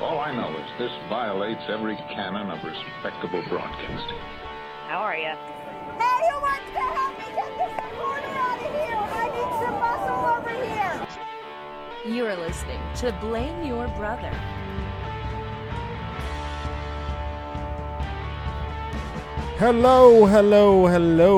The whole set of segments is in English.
All I know is this violates every canon of respectable broadcasting. How are you? Hey, who wants to help me get this recorder out of here? I need some muscle over here. You are listening to Blame Your Brother. Hello,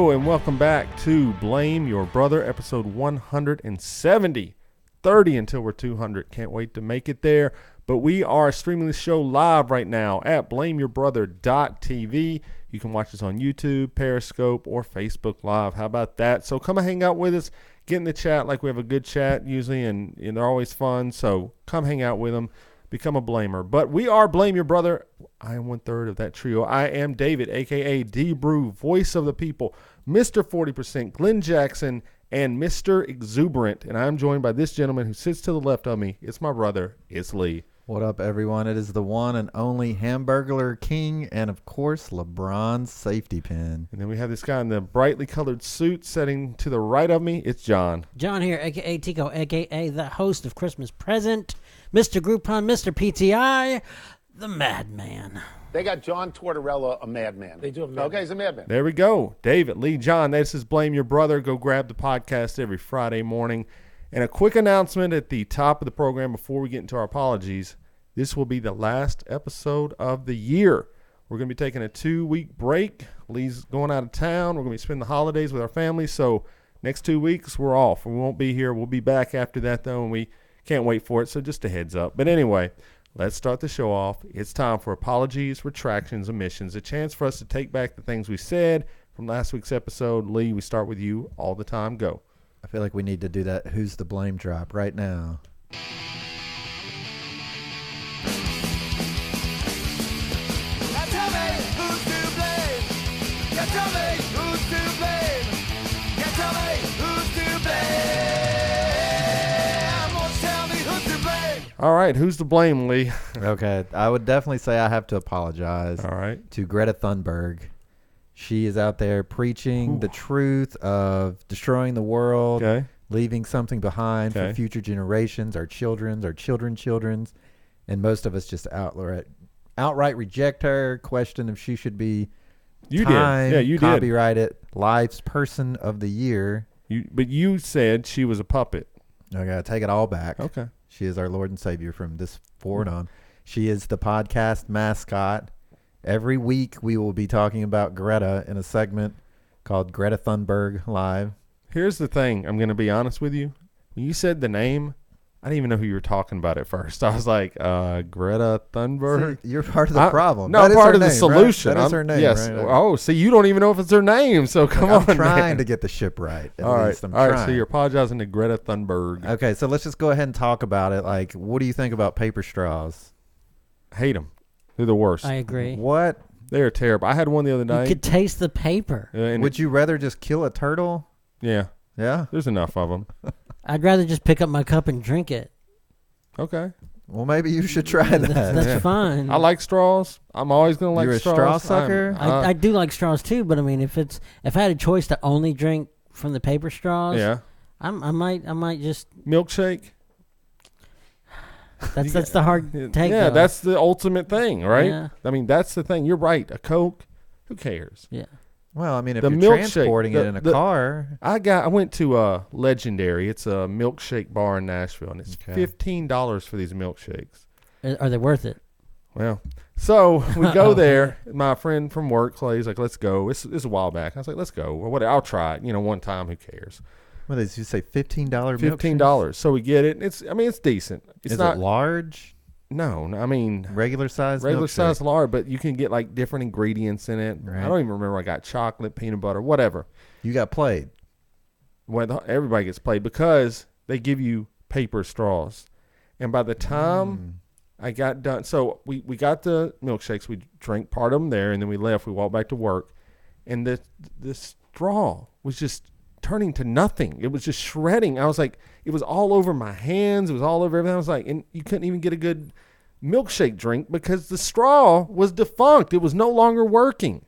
and welcome back to Blame Your Brother, episode 170. 30 until we're 200. Can't wait to make it there. But we are streaming the show live right now at blameyourbrother.tv. You can watch us on YouTube, Periscope, or Facebook Live. How about that? So come and hang out with us. Get in the chat like we have a good chat usually, and they're always fun. So come hang out with them. Become a blamer. But we are Blame Your Brother. I am 1/3 of that trio. I am David, a.k.a. D-Brew, voice of the people, Mr. 40%, Glenn Jackson, and Mr. Exuberant. And I'm joined by this gentleman who sits to the left of me. It's my brother. It's Lee. What up, everyone? It is the one and only Hamburglar King and, of course, LeBron's safety pin. And then we have this guy in the brightly colored suit sitting to the right of me. It's John. John here, a.k.a. Tico, a.k.a. the host of Christmas Present, Mr. Groupon, Mr. PTI, the Madman. They got John Tortorella, a madman. They do a madman. Okay, he's a madman. There we go. David, Lee, John, this is Blame Your Brother. Go grab the podcast every Friday morning. And a quick announcement at the top of the program before we get into our apologies. This will be the last episode of the year. We're going to be taking a 2-week break. Lee's going out of town. We're going to be spending the holidays with our family. So next 2 weeks, we're off. We won't be here. We'll be back after that, though, and we can't wait for it. So just a heads up. But anyway, let's start the show off. It's time for apologies, retractions, omissions, a chance for us to take back the things we said from last week's episode. Lee, we start with you all the time. Go. I feel like we need to do that Who's the Blame drop right now. Now tell me who's to blame. Now tell me who's to blame. Now tell me who's to blame. Won't tell me who's to blame. All right, who's to blame, Lee? Okay, I would definitely say I have to apologize All right. to Greta Thunberg. She is out there preaching the truth of destroying the world, leaving something behind for future generations, our children's, and most of us just outright reject her, question if she should be copyrighted Life's Person of the Year. But you said she was a puppet. I gotta take it all back. Okay. She is our Lord and Savior from this forward on. She is the podcast mascot. Every week we will be talking about Greta in a segment called Greta Thunberg Live. Here's the thing. I'm going to be honest with you. When you said the name, I didn't even know who you were talking about at first. I was like, Greta Thunberg? See, you're part of the problem. No, I'm part of the solution. Right? That is her name. Yes. Right? Oh, see, you don't even know if it's her name. So come on, I'm trying man. to get the ship right. All right. So you're apologizing to Greta Thunberg. Okay, so let's just go ahead and talk about it. Like, what do you think about paper straws? Hate them. They're the worst. I agree. What? They're terrible. I had one the other night. You could taste the paper. Would you rather just kill a turtle? Yeah. Yeah? There's enough of them. I'd rather just pick up my cup and drink it. Okay. Well, maybe you should try that. That's fine. I like straws. I'm always going to like straws. You're a straw sucker? I do like straws too, but I mean, if I had a choice to only drink from the paper straws, I might just milkshake. That's the hard take. Yeah, though. that's the ultimate thing, right? Yeah. I mean, that's the thing. You're right. A Coke, who cares? Yeah. Well, I mean, if the you're milkshake, transporting it in a car. I went to Legendary. It's a milkshake bar in Nashville, and it's $15 for these milkshakes. Are they worth it? Well, so we go there. My friend from work, Clay's like, let's go. It's a while back. I was like, let's go. Well, I'll try it. One time. Who cares? What did you say? $15 $15. So we get it. It's decent. It's not it large. No, I mean regular size large, but you can get like different ingredients in it. Right. I don't even remember. I got chocolate, peanut butter, whatever. You got played. Well, everybody gets played because they give you paper straws, and by the time I got done, so we got the milkshakes. We drank part of them there, and then we left. We walked back to work, and the straw was just turning to nothing. It was just shredding. I was like, it was all over my hands. It was all over everything. I was like, and you couldn't even get a good milkshake drink because the straw was defunct. It was no longer working.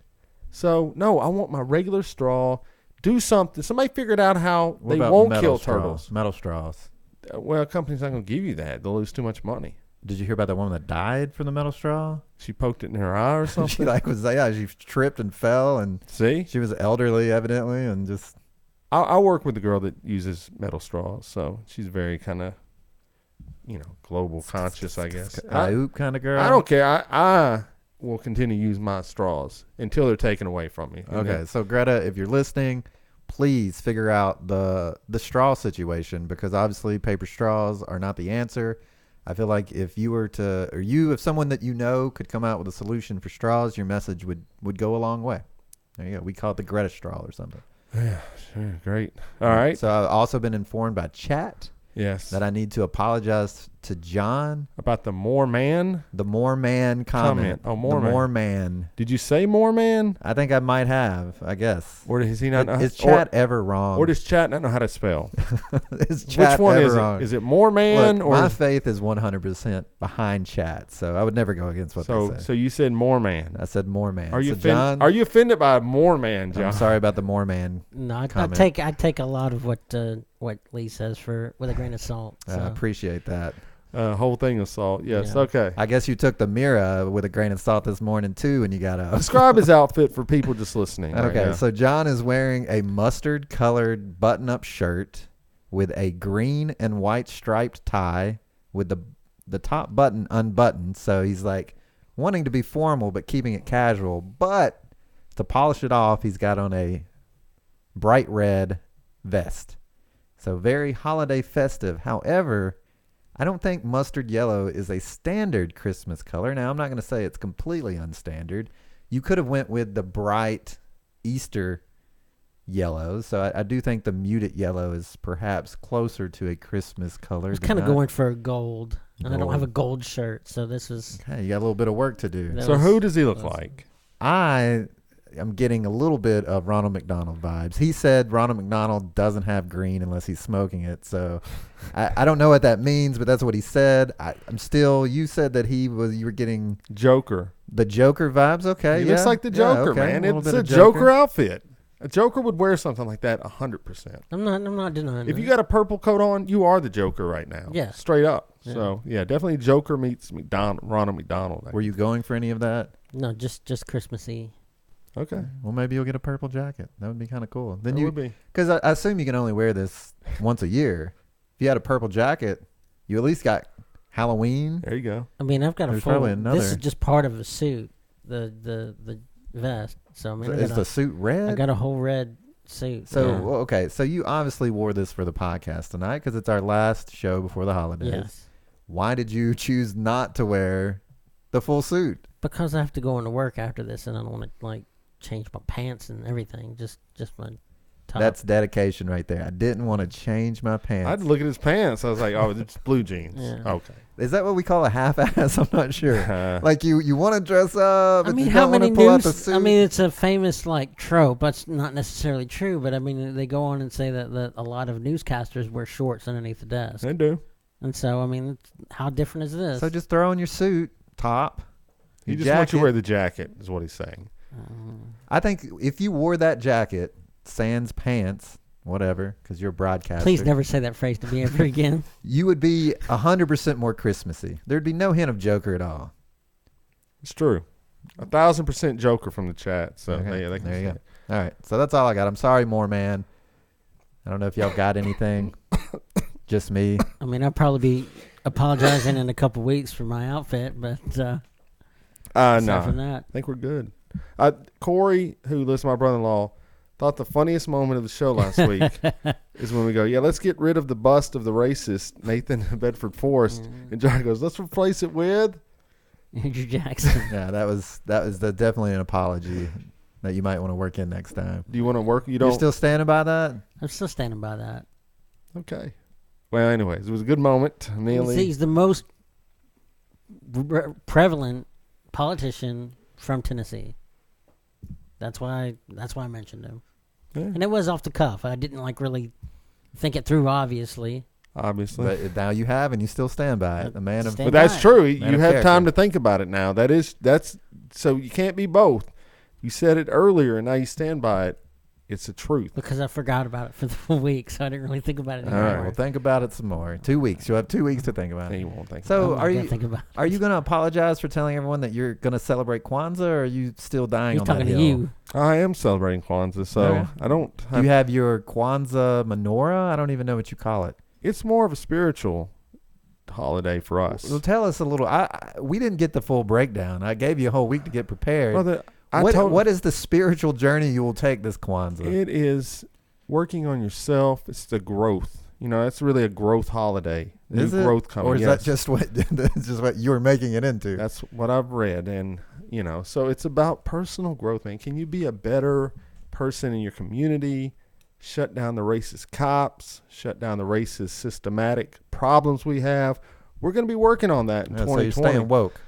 So, no, I want my regular straw. Do something. Somebody figured out how they won't kill turtles. Metal straws. Well, a company's not going to give you that. They'll lose too much money. Did you hear about that woman that died from the metal straw? She poked it in her eye or something? She tripped and fell, and see? She was elderly, evidently, and just... I work with a girl that uses metal straws, so she's very kind of, global conscious, I guess. Kind of girl? I don't care. I will continue to use my straws until they're taken away from me. Okay, so Greta, if you're listening, please figure out the straw situation, because obviously paper straws are not the answer. I feel like if you were to, or if someone that you know could come out with a solution for straws, your message would go a long way. There you go. We call it the Greta straw or something. Yeah, sure. Great. All right. So I've also been informed by chat. Yes. That I need to apologize to John. About the more man? The more man comment. Oh, more the man. More man. Did you say more man? I think I might have, I guess. Or does he not know? Is chat ever wrong? Or does chat not know how to spell? Is chat Which one ever is wrong? it? Is it more man? Look, or my faith is 100% behind chat, so I would never go against what they say. So you said more man. I said more man. Are you John? Are you offended by more man, John? I'm sorry about the more man. No, I comment. take a lot of what Lee says with a grain of salt. So. I appreciate that. Whole thing of salt. Yes. Yeah. Okay. I guess you took the Mira with a grain of salt this morning too, and you got up. Describe his outfit for people just listening. Okay, right so John is wearing a mustard-colored button-up shirt with a green and white striped tie with the top button unbuttoned. So he's like wanting to be formal but keeping it casual. But to polish it off, he's got on a bright red vest. So very holiday festive. However, I don't think mustard yellow is a standard Christmas color. Now, I'm not going to say it's completely unstandard. You could have went with the bright Easter yellow. So I do think the muted yellow is perhaps closer to a Christmas color. I was kind of going for a gold. And I don't have a gold shirt, so this was... Okay, you got a little bit of work to do. So who does he look like? I'm getting a little bit of Ronald McDonald vibes. He said Ronald McDonald doesn't have green unless he's smoking it. So I don't know what that means, but that's what he said. You said that you were getting Joker. The Joker vibes. Okay. He looks like the Joker, okay. man. It's a Joker outfit. A Joker would wear something like that 100%. I'm not denying If that. you got a purple coat on, you are the Joker right now. Yeah. Straight up. Yeah. So, yeah, definitely Joker meets Ronald McDonald. Were you going for any of that? No, just Christmassy. Okay. Well, maybe you'll get a purple jacket. That would be kind of cool. Then It would be. Because I assume you can only wear this once a year. If you had a purple jacket, you at least got Halloween. There you go. I mean, I've got There's a full... probably another. This is just part of a suit, the vest. So, I mean... Is the suit red? I got a whole red suit. So, yeah. okay. So you obviously wore this for the podcast tonight because it's our last show before the holidays. Yes. Why did you choose not to wear the full suit? Because I have to go into work after this, and I don't want to, change my pants and everything. Just my top. That's dedication right there. I didn't want to change my pants. I'd look at his pants. I was like, oh, it's blue jeans. Yeah. Okay. Is that what we call a half-ass? I'm not sure. Like you want to dress up. I mean, you how don't many pull out the news? suit. I mean, it's a famous trope. That's not necessarily true, but I mean, they go on and say that a lot of newscasters wear shorts underneath the desk. They do. And so, I mean, how different is this? So just throw on your suit top. He just wants you to wear the jacket, is what he's saying. I think if you wore that jacket, sans pants, whatever, because you're a broadcaster. Please never say that phrase to me ever again. You would be 100% more Christmassy. There'd be no hint of Joker at all. It's true. 1,000% Joker from the chat. So Okay. they can There you say go. it. All right. So that's all I got. I'm sorry, more man. I don't know if y'all got anything. Just me. I mean, I'll probably be apologizing in a couple weeks for my outfit, but aside from that, I think we're good. Corey, who listens to my brother-in-law, thought the funniest moment of the show last week is when we go, let's get rid of the bust of the racist Nathan Bedford Forrest. And John goes, let's replace it with Andrew Jackson. Yeah, that was definitely an apology that you might want to work in next time. Do you want to work? You're still standing by that? I'm still standing by that. Okay. Well, anyways, it was a good moment. He's the most prevalent politician from Tennessee. That's why I mentioned him. Yeah. And it was off the cuff. I didn't really think it through, obviously. But now you have, and you still stand by it. But that's true. You have time to think about it now. That's so you can't be both. You said it earlier, and now you stand by it. It's the truth. Because I forgot about it for the full week, so I didn't really think about it anymore. All right, well, think about it some more. 2 weeks. You'll have 2 weeks to think about it. You won't think So about it. are you going to apologize for telling everyone that you're going to celebrate Kwanzaa, or are you still dying He's on that talking to hill? you. I am celebrating Kwanzaa, so Okay. I don't... Do you have your Kwanzaa menorah? I don't even know what you call it. It's more of a spiritual holiday for us. Well, tell us a little. We didn't get the full breakdown. I gave you a whole week to get prepared. Brother, What is the spiritual journey you will take this Kwanzaa? It is working on yourself. It's the growth. You know, it's really a growth holiday. Is New it? growth coming. Or is that just what you were making it into? That's what I've read. And, you know, so it's about personal growth, man. Can you be a better person in your community? Shut down the racist cops. Shut down the racist systematic problems we have. We're going to be working on that in 2020. So you're staying woke.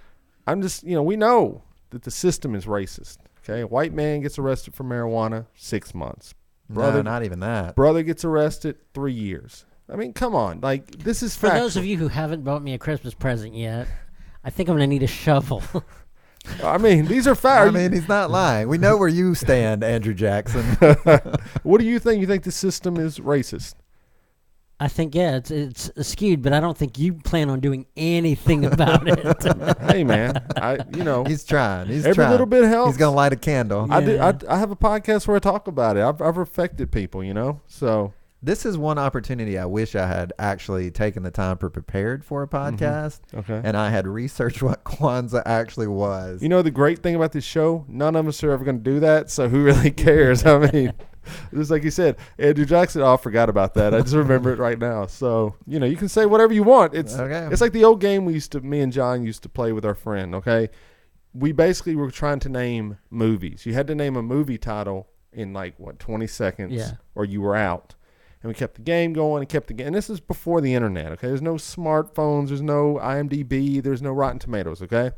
I'm just, you know, we know that the system is racist. Okay, a white man gets arrested for marijuana, 6 months. Brother, no, not even that. Brother gets arrested, 3 years. I mean, come on, like this is For factual. those of you who haven't bought me a Christmas present yet, I think I'm gonna need a shovel. I mean, these are facts. I mean, he's not lying. We know where you stand, Andrew Jackson. What do you think? You think the system is racist? I think, yeah, it's skewed, but I don't think you plan on doing anything about it. Hey, man, he's trying. He's every trying. little bit helps. He's gonna light a candle. I have a podcast where I talk about it. I've affected people, you know. So this is one opportunity I wish I had actually taken the time to prepared for a podcast. Mm-hmm. Okay. And I had researched what Kwanzaa actually was. You know the great thing about this show? None of us are ever going to do that. So who really cares? I mean. Just like you said, Andrew Jackson. Oh, I forgot about that. I just remember it right now. So you know, you can say whatever you want. It's like the old game me and John used to play with our friend. Okay, we basically were trying to name movies. You had to name a movie title in 20 seconds, or you were out. And we kept the game going and kept the game. And this is before the internet. Okay, there's no smartphones. There's no IMDb. There's no Rotten Tomatoes. Okay.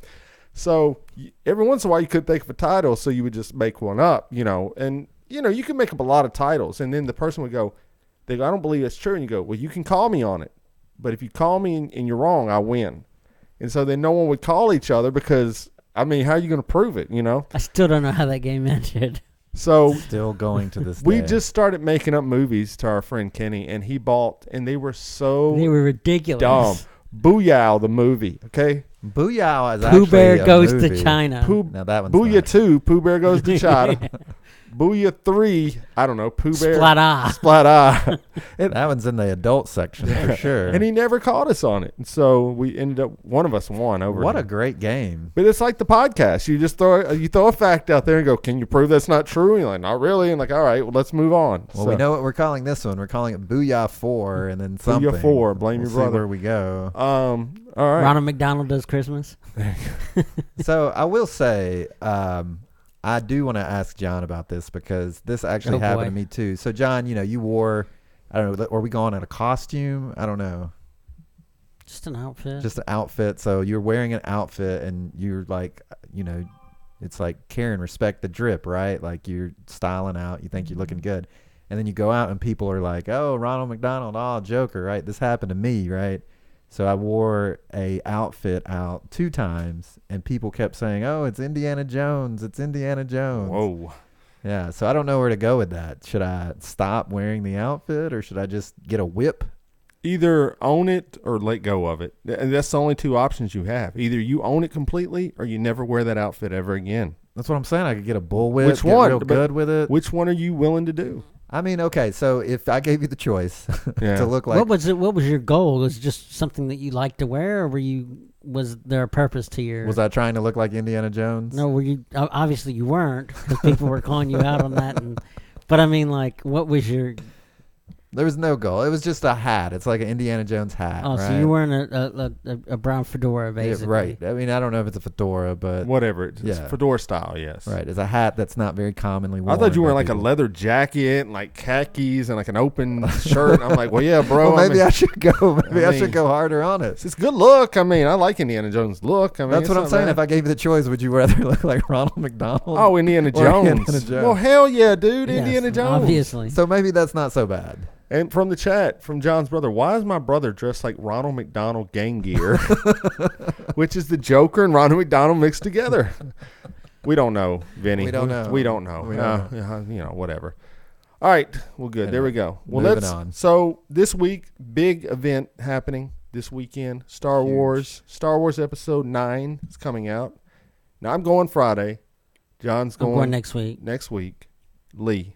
So every once in a while you could think of a title, so you would just make one up, you know, and you know, you can make up a lot of titles, and then the person would go, I don't believe it's true. And you go, well, you can call me on it. But if you call me and you're wrong, I win. And so then no one would call each other because, I mean, how are you going to prove it, you know? I still don't know how that game ended. So still going to this day. We just started making up movies to our friend Kenny, and he bought, and they were ridiculous. Dumb. Booyah, the movie, okay? Booyah is Pooh actually Bear Goes movie. to China. Now that one's Booyah not. 2, Pooh Bear Goes to China. Booyah 3, I don't know, Pooh Bear. Splat-ah. That one's in the adult section for sure. And he never caught us on it. And so we ended up, one of us won over What him. a great game. But it's like the podcast. You just throw a fact out there and go, can you prove that's not true? And you're like, not really. And like, all right, well, let's move on. Well, we know what we're calling this one. We're calling it Booyah 4 and then something. Booyah 4, blame your brother. See where we go. All right. Ronald McDonald Does Christmas. So I will say, I do want to ask John about this because this actually happened to me too. So John, you know, you wore, I don't know, are we going in a costume? I don't know. Just an outfit. Just an outfit. So you're wearing an outfit and you're like, you know, it's like care and respect the drip, right? Like you're styling out. You think you're looking good. And then you go out and people are like, oh, Ronald McDonald, oh, Joker, right? This happened to me, right? So I wore a outfit out 2 times, and people kept saying, oh, it's Indiana Jones. It's Indiana Jones. Whoa. Yeah, so I don't know where to go with that. Should I stop wearing the outfit, or should I just get a whip? Either own it or let go of it. And that's the only 2 options you have. Either you own it completely or you never wear that outfit ever again. That's what I'm saying. I could get a bullwhip, Which one? Real good with it. Which one are you willing to do? I mean, okay, so if I gave you the choice to look like... What was your goal? Was it just something that you liked to wear, or was there a purpose to your... Was I trying to look like Indiana Jones? No, were you... Obviously you weren't, because people were calling you out on that. But I mean, like, what was your... There was no goal. It was just a hat. It's like an Indiana Jones hat. Oh, right? so you're wearing a brown fedora, basically. Yeah, right. I mean, I don't know if it's a fedora, but... Whatever. It's fedora style, yes. Right. It's a hat that's not very commonly worn. I thought you were wearing like a leather jacket and like khakis and like an open shirt. I'm like, well, yeah, bro. Well, maybe I should go. Maybe I should go harder on it. It's a good look. I mean, I like Indiana Jones' look. I mean, that's what I'm saying. Bad. If I gave you the choice, would you rather look like Ronald McDonald? Oh, Indiana Jones. Well, hell yeah, dude. Yes, Indiana Jones. Obviously. So maybe that's not so bad. And from the chat, from John's brother, why is my brother dressed like Ronald McDonald gang gear? Which is the Joker and Ronald McDonald mixed together. We don't know, Vinny. We don't know. We don't know. We don't know. You know, whatever. All right. Well, good. There we go. Well, moving on. So this week, big event happening this weekend. Star Wars Episode 9 is coming out. Now, I'm going Friday. John's going next week. Next week. Lee,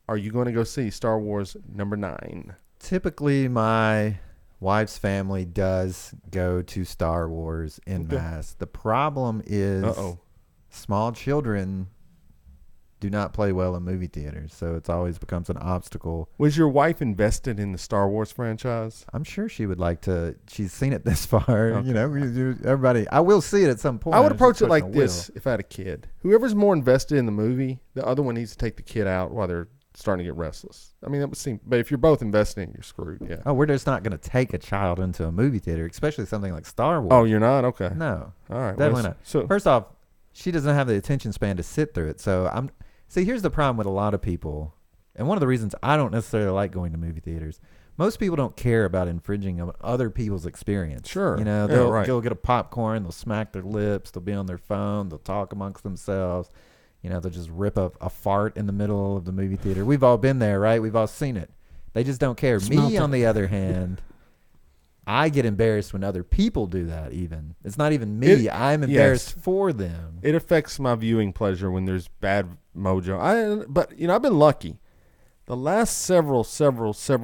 are you going to go see Star Wars number 9? Typically, my wife's family does go to Star Wars en masse. The problem is small children do not play well in movie theaters, so it's always becomes an obstacle. Was your wife invested in the Star Wars franchise? I'm sure she would like to. She's seen it this far. Okay. You know, everybody. I will see it at some point. I would approach it like this if I had a kid. Whoever's more invested in the movie, the other one needs to take the kid out while they're starting to get restless. I mean, that would seem. But if you're both investing, you're screwed. Yeah. Oh, we're just not going to take a child into a movie theater, especially something like Star Wars. Oh, you're not? Okay. No. All right. Definitely not. So first off, she doesn't have the attention span to sit through it. So See, here's the problem with a lot of people, and one of the reasons I don't necessarily like going to movie theaters. Most people don't care about infringing on other people's experience. Sure. You know, they'll get a popcorn, they'll smack their lips, they'll be on their phone, they'll talk amongst themselves. You know, they'll just rip up a fart in the middle of the movie theater. We've all been there, right? We've all seen it. They just don't care. Me, on the other hand, I get embarrassed when other people do that even. It's not even me. I'm embarrassed for them. It affects my viewing pleasure when there's bad mojo. But, you know, I've been lucky. The last several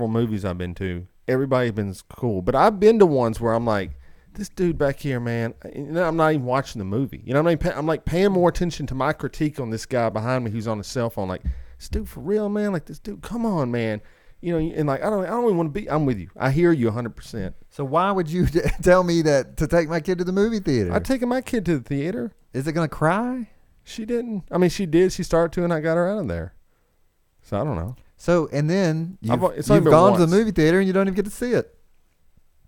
movies I've been to, everybody's been cool. But I've been to ones where I'm like, this dude back here, man, I'm not even watching the movie. You know what I mean? I'm like paying more attention to my critique on this guy behind me who's on his cell phone. Like, this dude for real, man? Like, this dude, come on, man. You know, and like, I don't even want to be. I'm with you. I hear you 100%. So why would you tell me that to take my kid to the movie theater? I'm taking my kid to the theater. Is it going to cry? She didn't. I mean, she did. She started to, and I got her out of there. So I don't know. So, and then you've gone once to the movie theater and you don't even get to see it.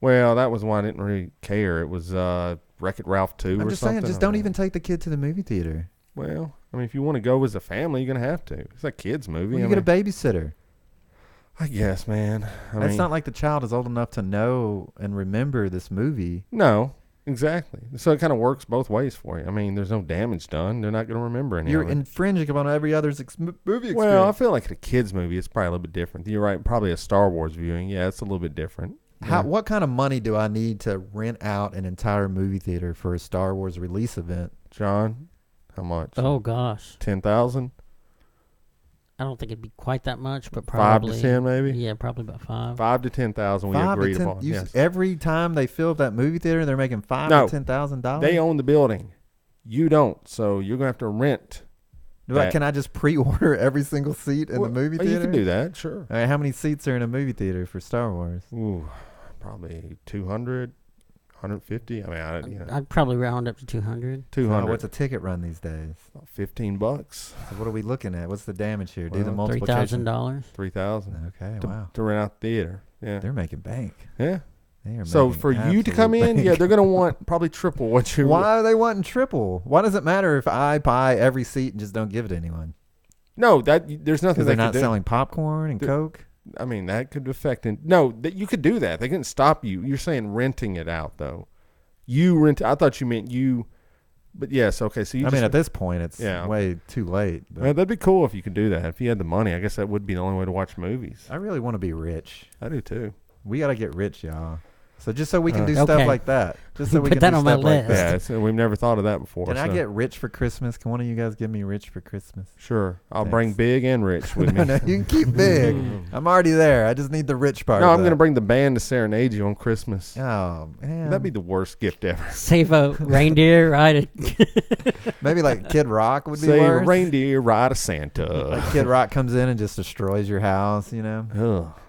Well, that was why I didn't really care. It was Wreck-It Ralph 2 or something. I'm just saying, just don't even take the kid to the movie theater. Well, I mean, if you want to go as a family, you're going to have to. It's a kid's movie. Well, you get a babysitter. I guess, man. It's not like the child is old enough to know and remember this movie. No, exactly. So it kind of works both ways for you. I mean, there's no damage done. They're not going to remember anything. You're infringing upon every other's movie experience. Well, I feel like a kid's movie, it's probably a little bit different. You're right. Probably a Star Wars viewing. Yeah, it's a little bit different. Yeah. What kind of money do I need to rent out an entire movie theater for a Star Wars release event? John, how much? Oh, gosh. 10,000? I don't think it'd be quite that much, but probably 5 to 10, maybe. Yeah, probably about 5. 5 to 10,000. We agreed upon. Yes. Every time they fill up that movie theater, they're making $5,000 to $10,000. They own the building. You don't, so you're gonna have to rent. Can I just pre-order every single seat in the movie theater? You can do that, sure. All right, how many seats are in a movie theater for Star Wars? Ooh, probably 200. 150. I mean, I'd probably round up to 200. 200. So what's a ticket run these days? $15. So what are we looking at? What's the damage here? Well, do the multiplication. $3,000. $3,000. Okay, wow. To rent out the theater. Yeah, they're making bank. Yeah. So for you to come in, they're going to want probably triple what you. Why are they wanting triple? Why does it matter if I buy every seat and just don't give it to anyone? No, there's nothing. They're not selling popcorn and Coke. I mean, that could affect it. No, that you could do that. They couldn't stop you. You're saying renting it out, though. You rent. I thought you meant you. But yes, okay. So I mean, at this point, it's way too late. Well, that'd be cool if you could do that. If you had the money, I guess that would be the only way to watch movies. I really want to be rich. I do too. We got to get rich, y'all. So just so we can do stuff like that. Just so we Put can that do on my stuff like list. that. Yeah, so we've never thought of that before. Can I get rich for Christmas? Can one of you guys give me rich for Christmas? Sure. I'll bring big and rich with me. No, you can keep big. I'm already there. I just need the rich part. No, I'm going to bring the band to serenade you on Christmas. Oh, man. That'd be the worst gift ever. Save a reindeer, ride it. Maybe like Kid Rock would be Save worse. a reindeer, ride a Santa. Like Kid Rock comes in and just destroys your house, you know? Ugh.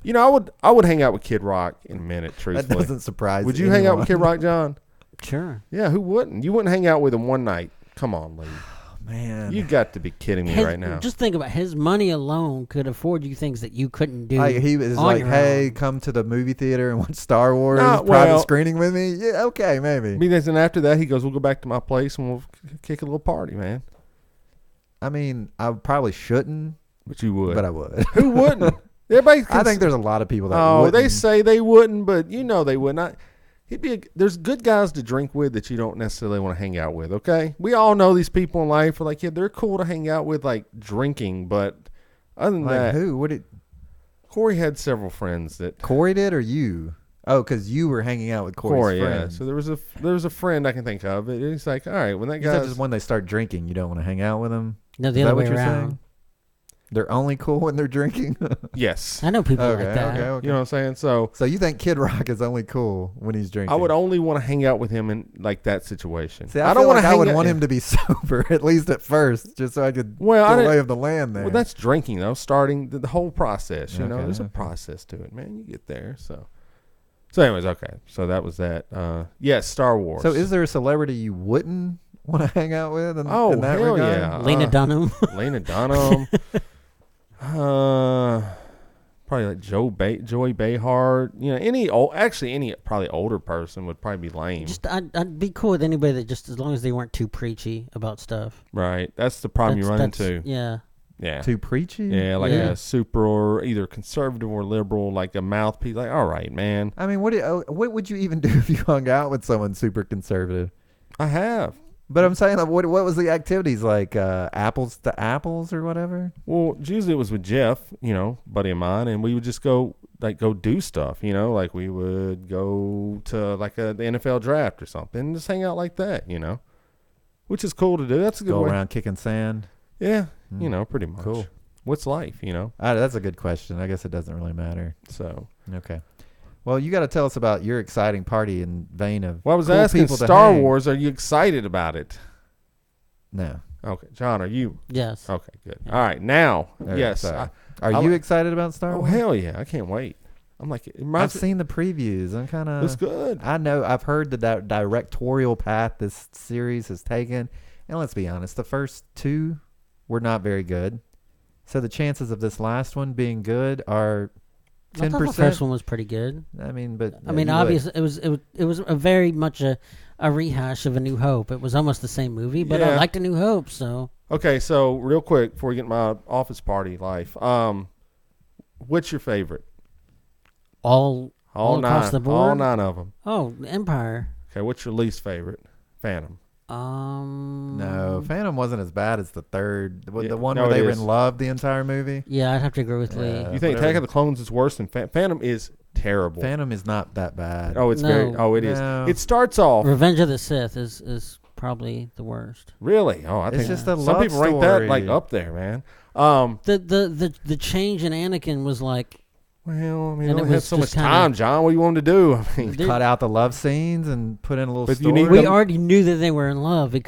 You know, I would hang out with Kid Rock in a minute, truthfully. That doesn't surprise Would you hang out with Kid Rock, John? Sure. Yeah, who wouldn't? You wouldn't hang out with him one night. Come on, Lee. Oh, man. You got to be kidding me right now. Just think about his money alone could afford you things that you couldn't do. He was on like, your hey, own. come to the movie theater and watch Star Wars private screening with me. Yeah, okay, maybe. And after that, he goes, we'll go back to my place and we'll kick a little party, man. I mean, I probably shouldn't. But you would. But I would. Who wouldn't? I think there's a lot of people that wouldn't. They say they wouldn't, but you know they wouldn't. There's good guys to drink with that you don't necessarily want to hang out with, okay? We all know these people in life are like, yeah, they're cool to hang out with, like, drinking, but Other than Like that, who? What did Corey had several friends that Corey did, or you? Oh, because you were hanging out with Corey's friend. Yeah. So there was a friend I can think of. And he's like, all right, when that Is that guy just when they start drinking, you don't want to hang out with them? No, the Is other that way what you're around. saying? They're only cool when they're drinking. Yes. I know people Okay, like that. okay. You know what I'm saying? So You think Kid Rock is only cool when he's drinking? I would only want to hang out with him in like that situation. See, I don't feel want like to. I would want him to be sober at least at first, just so I could get the lay of the land there. Well, that's drinking though. Starting the whole process. You know, Okay, there's a okay. process to it, man. You get there. So anyways, okay. So that was that. Yes, Star Wars. So is there a celebrity you wouldn't want to hang out with? In Oh, that hell regard? yeah. Lena Dunham. Lena Dunham. Probably like Joy Behar. You know, any probably older person would probably be lame. I'd be cool with anybody that just as long as they weren't too preachy about stuff. Right. That's the problem you run into. Yeah. Yeah. Too preachy? Yeah, like Yeah. a super or either conservative or liberal, like a mouthpiece. Like, all right, man. I mean, what would you even do if you hung out with someone super conservative? I have. But I'm saying, like, what was the activities like? Apples to apples or whatever? Well, usually it was with Jeff, you know, buddy of mine, and we would just go do stuff, you know, like we would go to like the NFL draft or something, and just hang out like that, you know, which is cool to do. That's a good Go way. around kicking sand? Yeah, you know, pretty much. Cool. What's life, you know? That's a good question. I guess it doesn't really matter. So, Okay. Well, you got to tell us about your exciting party in vein of well, I was cool asking people to Star hang. Wars, are you excited about it? No. Okay, John, are you? Yes. Okay, good. All right, now, Okay, yes. sorry. I Are you excited about Star Oh, Wars? hell yeah. I can't wait. I'm like, it I've reminds me. seen the previews. I'm kind of. It's good. I know. I've heard the directorial path this series has taken, and let's be honest, the first two were not very good. So the chances of this last one being good are I thought 10%. the first one was pretty good. I mean, but I mean, obviously, it was a very much a rehash of A New Hope. It was almost the same movie, but I Yeah. liked A New Hope, so. Okay, so real quick before we get my office party life, what's your favorite? All across the board? All 9 of them. Oh, Empire. Okay, what's your least favorite? Phantom. No, Phantom wasn't as bad as the third. Yeah, The one no, where they it were is. in love the entire movie. Yeah, I'd have to agree with Lee. You think whatever. Attack of the Clones is worse than Phantom? Is terrible. Phantom is not that bad. Oh, it's No. very. Oh, it is. No. It starts off Revenge of the Sith is probably the worst. really. Oh, I It's think just a some love people rank that like story. up there, man. The change in Anakin was like Well, I mean, And we it had was so much just kinda- time, John. What do you want to do? I mean, There- Cut out the love scenes and put in a little But you story. need we them- already knew that they were in love. You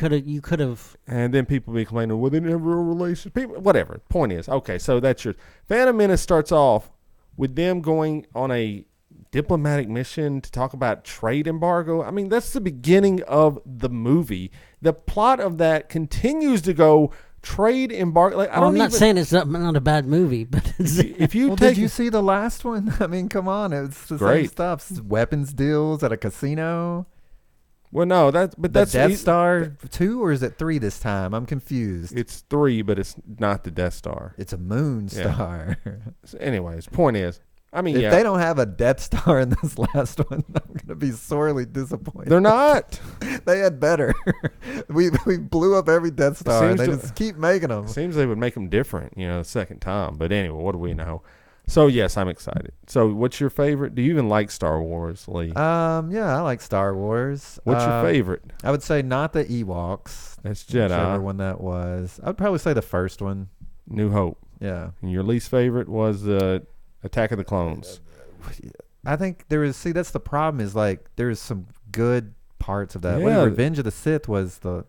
could have. and then people be complaining, well, they didn't have a real relationship. People, whatever. Point is, okay, so that's your Phantom Menace starts off with them going on a diplomatic mission to talk about trade embargo. I mean, that's the beginning of the movie. The plot of that continues to go trade embargo. Like, I don't I'm not even, saying it's not a bad movie, but it's, if you Well, take did you see the last one? I mean, come on, it's the same Great. stuff. Weapons deals at a casino. well, no, that's but that's Death Star 2 or is it 3 this time? I'm confused. It's 3, but it's not the Death Star. It's a moon Yeah. star. So anyways, point is, I mean, If yeah, they don't have a Death Star in this last one, I'm gonna be sorely disappointed. they're not. They had better. we blew up every Death Star. And Seems they to- just keep making them. Seems they would make them different, the second time. But anyway, what do we know? So yes, I'm excited. So what's your favorite? Do you even like Star Wars, Lee? Yeah, I like Star Wars. What's your favorite? I would say not the Ewoks. That's Whichever Jedi. one that was. I would probably say the first one. New Hope. Yeah. And your least favorite was Attack of the Clones. I think that's the problem is like there's some good parts of that. Yeah. Revenge of the Sith was The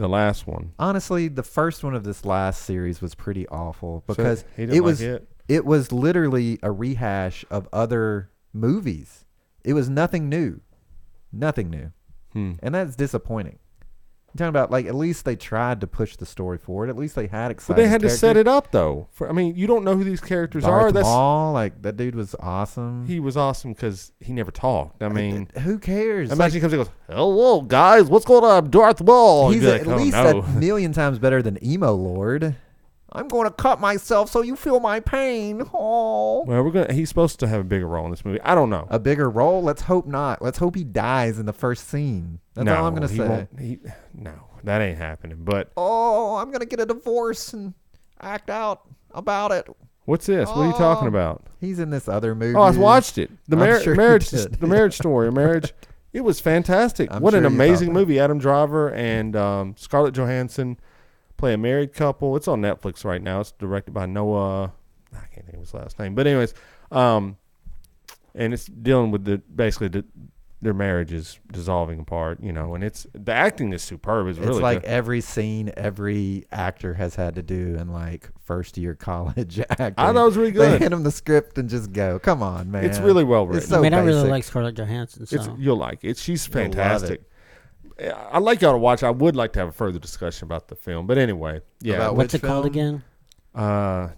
last one. honestly, the first one of this last series was pretty awful because So he didn't it like was it? it was literally a rehash of other movies. It was nothing new. Nothing new. And that's disappointing. I'm talking about like at least they tried to push the story forward. At least they had But exciting they had to set characters. it up though. You don't know who these characters are. Darth That's Maul, like that dude was awesome. he was awesome because he never talked. I mean, Who cares? imagine he comes and goes, "Hello guys, what's going on, Darth Maul?" He's You'd be at like, "Oh, least no." a million times better than Emo Lord. I'm going to cut myself so you feel my pain. Oh. Well, he's supposed to have a bigger role in this movie. I don't know. A bigger role? Let's hope not. Let's hope he dies in the first scene. That's all I'm going to he say. won't- no, that ain't happening. But Oh, I'm going to get a divorce and act out about it. What's this? What are you talking about? He's in this other movie. Oh, I watched it. The Marriage Story. It was fantastic. What an amazing movie. Adam Driver and Scarlett Johansson play a married couple. It's on Netflix right now. It's directed by Noah. I can't think of his last name. But anyways, and it's dealing with their marriage is dissolving apart, and it's the acting is superb. It's really like good. Every scene every actor has had to do in like first year college acting. I thought it was really good. They hand them the script and just go, come on, man. It's really well written. It's so I basic. really like Scarlett Johansson. So. You'll like it. She's fantastic. I'd like y'all to watch. I would like to have a further discussion about the film, but anyway, yeah. About what's it called again? A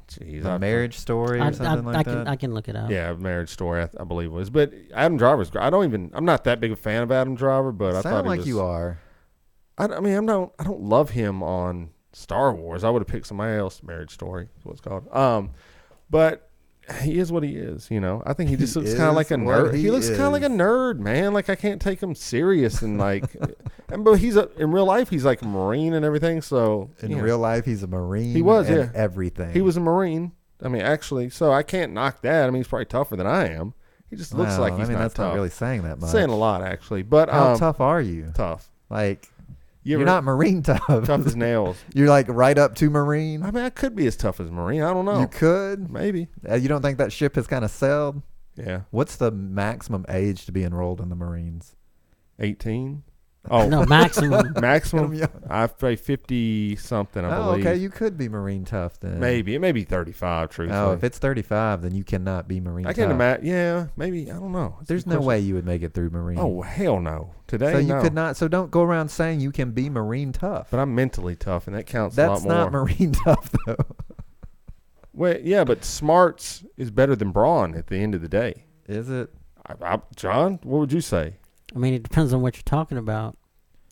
Marriage Story or something like that. I can look it up. Yeah, Marriage Story, I believe it was. But Adam Driver's great. I'm not that big a fan of Adam Driver, but I thought he was. You are. I mean, I don't love him on Star Wars. I would have picked somebody else. Marriage Story is what it's called. But he is what he is, I think he just looks kind of like a nerd. He looks kind of like a nerd, man. Like I can't take him serious and like, but in real life he's like a Marine and everything. So in real life he's a Marine. He was, everything. He was a Marine. I mean, actually, so I can't knock that. I mean, he's probably tougher than I am. He just looks like he's not that's tough. not really saying that much. Saying a lot actually, but how tough are you? Tough. Like. You're not Marine tough. Tough as nails. You're like right up to Marine. I mean, I could be as tough as Marine. I don't know. You could. Maybe. You don't think that ship has kind of sailed? Yeah. What's the maximum age to be enrolled in the Marines? 18. Oh no, maximum. Maximum. I play 50 something. I believe. Okay. You could be Marine tough then. Maybe it may be 35. Truthfully. Oh, if it's 35, then you cannot be Marine. I can't imagine. Yeah, maybe. I don't know. There's no way you would make it through Marine. Oh hell no. Today, so you could not. So don't go around saying you can be Marine tough. But I'm mentally tough, and that counts a lot more. That's not Marine tough though. Well, yeah, but smarts is better than brawn at the end of the day. Is it? John, what would you say? I mean, it depends on what you're talking about.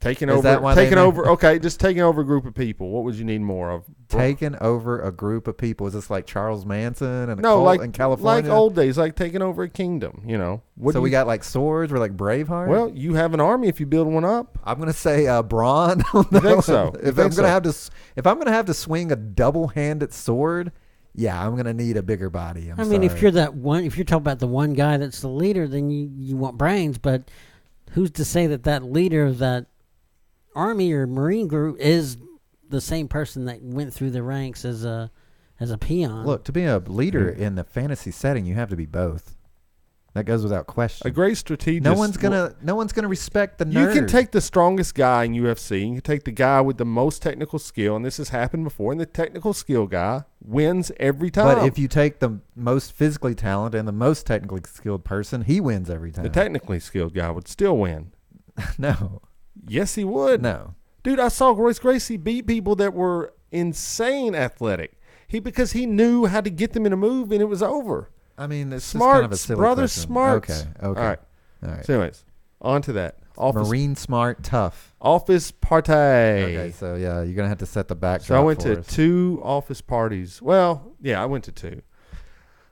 Taking over a group of people. What would you need more of? Taking over a group of people. Is this like Charles Manson and cult in California? Like old days, like taking over a kingdom, So we got like swords. We're like Braveheart? Well, you have an army if you build one up. I'm going to say brawn. You think so? If I'm going to have to swing a double-handed sword, yeah, I'm going to need a bigger body. I mean, if you're talking about the one guy that's the leader, then you want brains, but who's to say that leader of that Army or Marine group is the same person that went through the ranks as a peon? Look, to be a leader in the fantasy setting, you have to be both. That goes without question. A great strategist. No one's gonna respect the nerd. You can take the strongest guy in UFC. You can take the guy with the most technical skill, and this has happened before. And the technical skill guy wins every time. But if you take the most physically talented and the most technically skilled person, he wins every time. The technically skilled guy would still win. No. Yes, he would. No. Dude, I saw Royce Gracie beat people that were insane athletic. Because he knew how to get them in a move, and it was over. I mean, it's smarts, just kind of a silly brother, question. smarts. Okay. All right. So anyways, on to that. Marine smart, tough. Office party. Okay, so yeah, you're going to have to set the backdrop. So I went to 2 office parties. Well, yeah, I went to 2.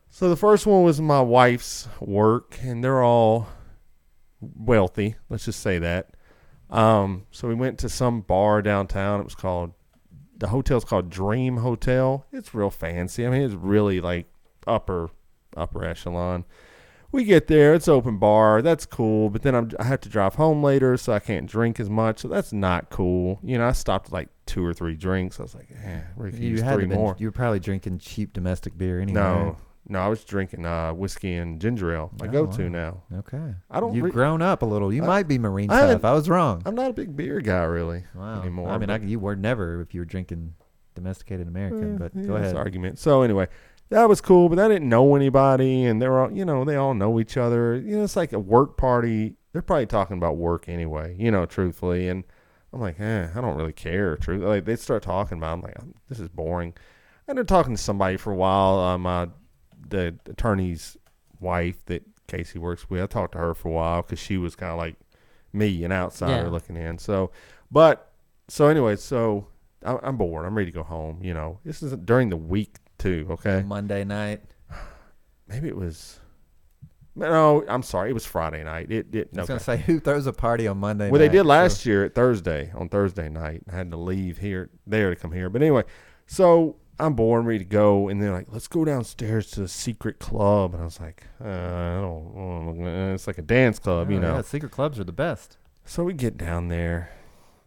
So the first one was my wife's work, and they're all wealthy. Let's just say that. So we went to some bar downtown. The hotel's called Dream Hotel. It's real fancy. I mean, it's really like upper echelon. We get there, it's open bar, that's cool, but then I have to drive home later, so I can't drink as much, so that's not cool. I stopped at like 2 or 3 drinks. I was like, we could use 3 more. You were probably drinking cheap domestic beer anyway. No, I was drinking whiskey and ginger ale. I go-to now. Okay. You've grown up a little. You might be Marine tough. I was wrong. I'm not a big beer guy really anymore. I mean, you were never if you were drinking domesticated American, but go ahead. That's argument. So anyway, that was cool, but I didn't know anybody, and they were all, they all know each other. It's like a work party. They're probably talking about work anyway, truthfully. And I'm like, I don't really care. Like they start talking about it. I'm like, this is boring. And they're talking to somebody for a while. The attorney's wife that Casey works with, I talked to her for a while because she was kind of like me, an outsider looking in. So anyway, I'm bored. I'm ready to go home. This is during the week too. Okay. Monday night. Maybe it was. No, I'm sorry. It was Friday night. I was gonna say, who throws a party on Monday night? Well, they did last year on Thursday night. I had to leave there to come here. But anyway, so I'm bored, ready to go. And they're like, let's go downstairs to a secret club. And I was like, I don't, it's like a dance club, you know. Yeah, secret clubs are the best. So we get down there,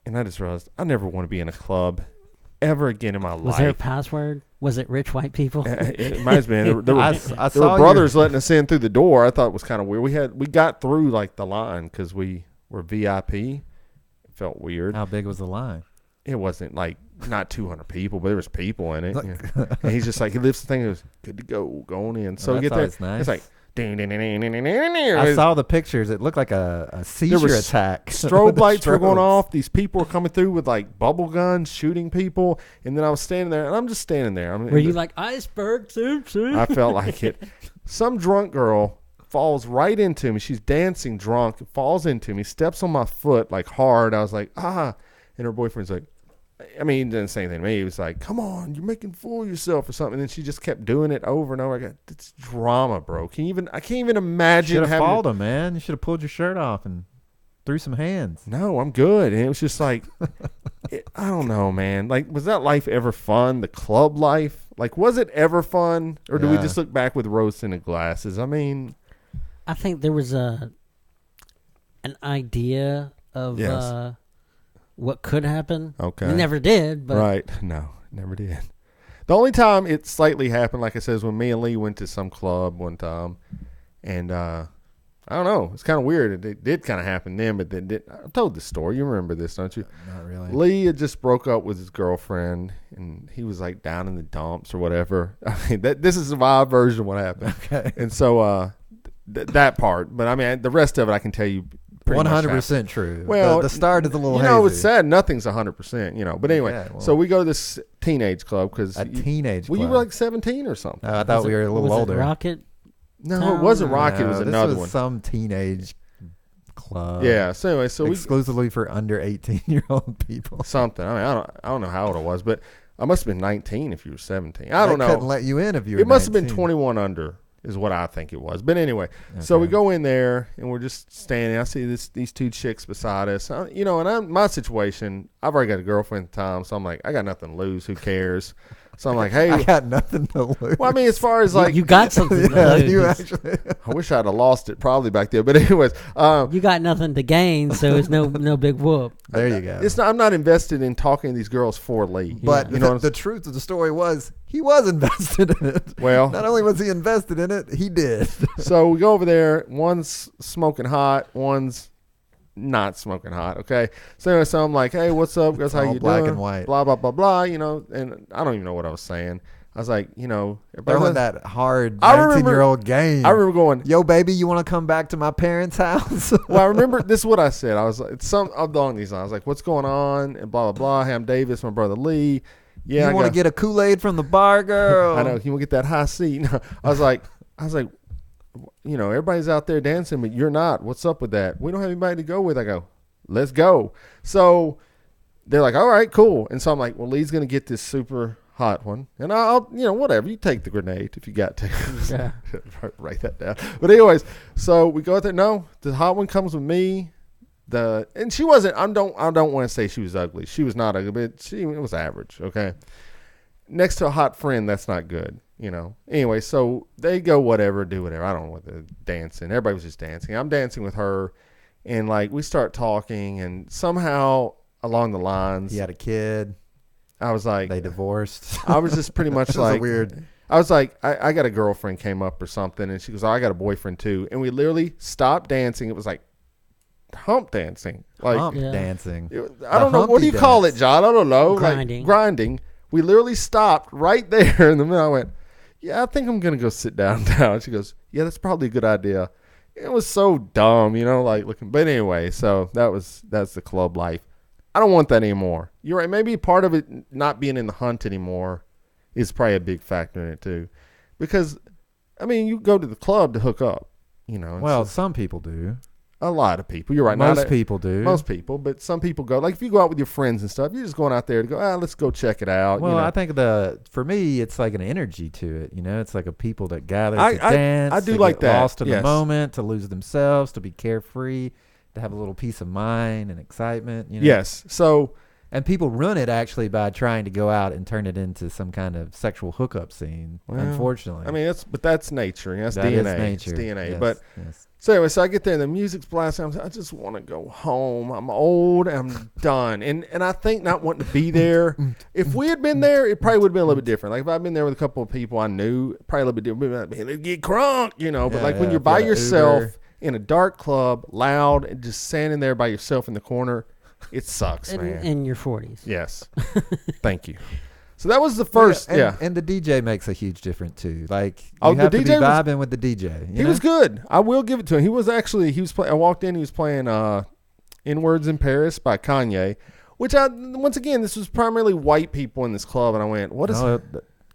and I just realized I never want to be in a club ever again in my life. Was there a password? Was it rich white people? It might have been. There I were brothers letting us in through the door. I thought it was kind of weird. We got through like the line because we were VIP. It felt weird. How big was the line? It wasn't like not 200 people, but there was people in it. And he's just like, he lifts the thing and goes, good to go, going in. So we get there. Nice. It's like, I saw the pictures. It looked like a seizure attack. Strobe lights were going off. These people were coming through with like bubble guns, shooting people. And then I was standing there, and I'm just standing there. Were you like, iceberg soup? I felt like it. Some drunk girl falls right into me. She's dancing drunk, falls into me, steps on my foot like hard. I was like, ah. And her boyfriend's like, I mean, he didn't say anything to me. He was like, come on, you're making a fool of yourself or something. And then she just kept doing it over and over. I got it's drama, bro. I can't even imagine. You should have followed him, man. You should have pulled your shirt off and threw some hands. No, I'm good. And it was just like, I don't know, man. Like, was that life ever fun? The club life? Like, was it ever fun? Or do we just look back with rose-tinted glasses? I mean, I think there was an idea of what could happen. Okay. It never did. But right. No, never did. The only time it slightly happened, like I said, is when me and Lee went to some club one time. And I don't know. It's kind of weird. It did kind of happen then, but then I told this story. You remember this, don't you? Not really. Lee had just broke up with his girlfriend, and he was like down in the dumps or whatever. I mean, this is my version of what happened. Okay. And so that part. But, I mean, the rest of it I can tell you 100% true. Well, the start is a little hazy. It's sad. Nothing's 100%, But anyway, so we go to this teenage club because teenage club. Well, you were like 17 or something. I thought we were a little older. Rocket? No, it wasn't Rocket. It was another one. Some teenage club. Yeah. So anyway, exclusively for under 18-year-old people. Something. I mean, I don't know how old I was, but I must have been 19 if you were 17. I don't know. They couldn't let you in if you were. It must 19. have been 21 under. Is what I think it was. But anyway, so we go in there, and we're just standing. I see these two chicks beside us. And my situation, I've already got a girlfriend at the time, so I'm like, I got nothing to lose. Who cares? So I'm like, hey. I got nothing to lose. Well, I mean, as far as like. You got something to lose. You actually. I wish I'd have lost it probably back there. But anyways. You got nothing to gain, so it's no big whoop. There you go. I'm not invested in talking to these girls for Lee. But the truth of the story was he was invested in it. Well. Not only was he invested in it, he did. So we go over there. One's smoking hot. One's not smoking hot. Okay. So I'm like, hey, what's up, guys? How you black doing? And white. Blah blah blah blah. And I don't even know what I was saying. I was like, throwing that hard 19-year-old game. I remember going, yo, baby, you want to come back to my parents' house? Well, I remember this is what I said. I was like, it's some along these lines. I was like, what's going on? And blah blah blah. Hey, I'm Davis, my brother Lee. Yeah, you want to get a Kool-Aid from the bar, girl? I know. You want to get that high seat? I was like, everybody's out there dancing, but you're not. What's up with that? We don't have anybody to go with. I go, let's go. So they're like, all right, cool. And so I'm like, well, Lee's going to get this super hot one. And I'll, whatever. You take the grenade if you got to. Yeah. Write that down. But anyways, so we go out there. No, the hot one comes with me. And she wasn't, I don't want to say she was ugly. She was not ugly, but she was average. Okay. Next to a hot friend, that's not good. Anyway, so they go do whatever. I don't know what they're dancing. Everybody was just dancing. I'm dancing with her, and like we start talking, and somehow along the lines, he had a kid. I was like, they divorced. I was just pretty much like weird. I was like, I got a girlfriend came up or something, and she goes, oh, I got a boyfriend too, and we literally stopped dancing. It was like hump dancing, like hump dancing. I don't know what do you call it, John? I don't know. Grinding. Like, grinding. We literally stopped right there in the middle. I went, yeah, I think I'm going to go sit down now. She goes, yeah, that's probably a good idea. It was so dumb, like looking. But anyway, so that's the club life. I don't want that anymore. You're right. Maybe part of it not being in the hunt anymore is probably a big factor in it too. Because, I mean, you go to the club to hook up, Well, some people do. A lot of people. You're right. Most people do. Most people. But some people go. Like if you go out with your friends and stuff, you're just going out there to go, let's go check it out. Well, I think for me, it's like an energy to it. It's like a people that gather to dance. I do to like get that. Lost in the moment, to lose themselves, to be carefree, to have a little peace of mind and excitement. Yes. So And people ruin it actually by trying to go out and turn it into some kind of sexual hookup scene. Well, unfortunately, I mean, that's nature. That's that DNA. Is nature. It's DNA. Yes, but yes. so anyway, so I get there and the music's blasting. I just want to go home. I'm old. I'm done. And I think not wanting to be there. If we had been there, it probably would have been a little bit different. Like if I'd been there with a couple of people I knew, probably a little bit different. We'd be like, let's get crunk, you know. But like when you're by yourself in a dark club, loud, and just standing there by yourself in the corner. It sucks, man. In your 40s. Yes. Thank you. So that was the first, and the DJ makes a huge difference, too. Like, the have to be DJ vibing with the DJ. He was good. I will give it to him. He was I walked in, he was playing N-Words in Paris by Kanye, which once again, this was primarily white people in this club, and I went, what is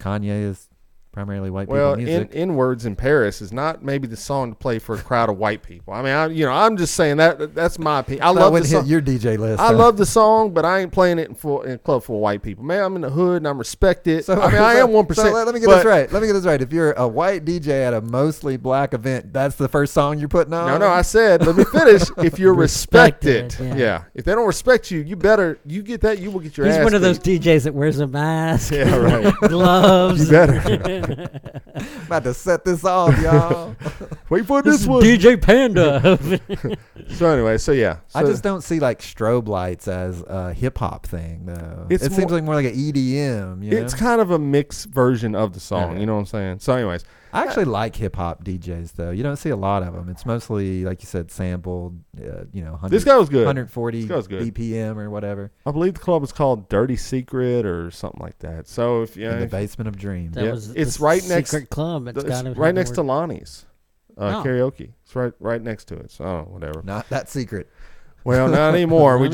Kanye is primarily white people music. Well, N-Words in Paris is not maybe the song to play for a crowd of white people. I mean, I'm just saying that's my opinion. I love the song. Hit your DJ list. I love the song, but I ain't playing it in a club full of white people. Man, I'm in the hood and I'm respected. So, I am 1%. So let me get this right. If you're a white DJ at a mostly black event, that's the first song you're putting on? No, I said, let me finish. If you're respected. Yeah. If they don't respect you, you get that, you will get your ass He's one of those beat. DJs that wears a mask. Yeah, right. Gloves. You better. About to set this off, y'all. Wait for this one. DJ Panda. So anyway, I just don't see like strobe lights as a hip hop thing though. It seems like more like an EDM. It's kind of a mixed version of the song. Okay. You know what I'm saying? So anyways, I actually like hip hop DJs though. You don't see a lot of them. It's mostly like you said, sampled. This guy was good. 140 BPM or whatever. I believe the club was called Dirty Secret or something like that. So if in the basement of dreams, it's right next secret club. It's right next to Lonnie's karaoke. It's right next to it. So whatever. Not that secret. Well, not anymore. we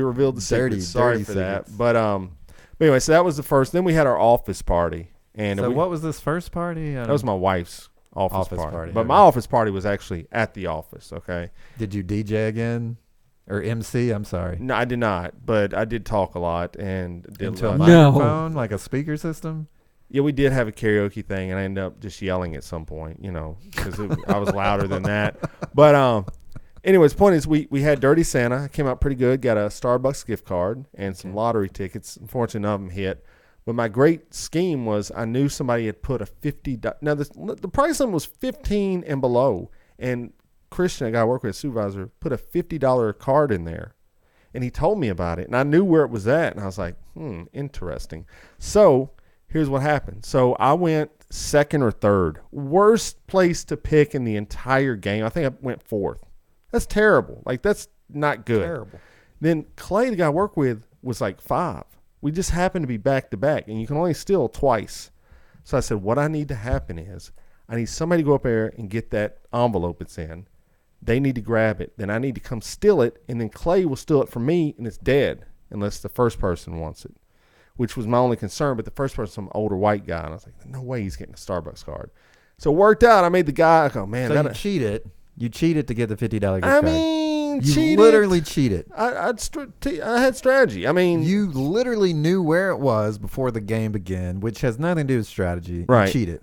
revealed the secret. Sorry for secrets. that. But anyway, so that was the first. Then we had our office party. And so what was this first party? That was my wife's office party. But my office party was actually at the office, okay? Did you DJ again? Or MC? I'm sorry. No, I did not. But I did talk a lot and did into a microphone, like a speaker system? Yeah, we did have a karaoke thing, and I ended up just yelling at some point, because I was louder than that. But anyways, point is we had Dirty Santa. It came out pretty good. Got a Starbucks gift card and some lottery tickets. Unfortunately, none of them hit. But my great scheme was I knew somebody had put a $50. Now, the price limit was $15 and below. And Christian, a guy I work with, a supervisor, put a $50 card in there. And he told me about it. And I knew where it was at. And I was like, interesting. So here's what happened. So I went second or third. Worst place to pick in the entire game. I think I went fourth. That's terrible. Like, that's not good. Terrible. Then Clay, the guy I work with, was like 5. We just happened to be back to back, and you can only steal twice. So I said, what I need to happen is I need somebody to go up there and get that envelope it's in. They need to grab it. Then I need to come steal it, and then Clay will steal it from me, and it's dead unless the first person wants it, which was my only concern. But the first person, some older white guy, and I was like, no way he's getting a Starbucks card. So it worked out. I made the guy, I go, man. So you cheated. You cheated to get the $50 gift card. I mean, you literally cheated. I had strategy. I mean, you literally knew where it was before the game began, which has nothing to do with strategy. Right. You cheated.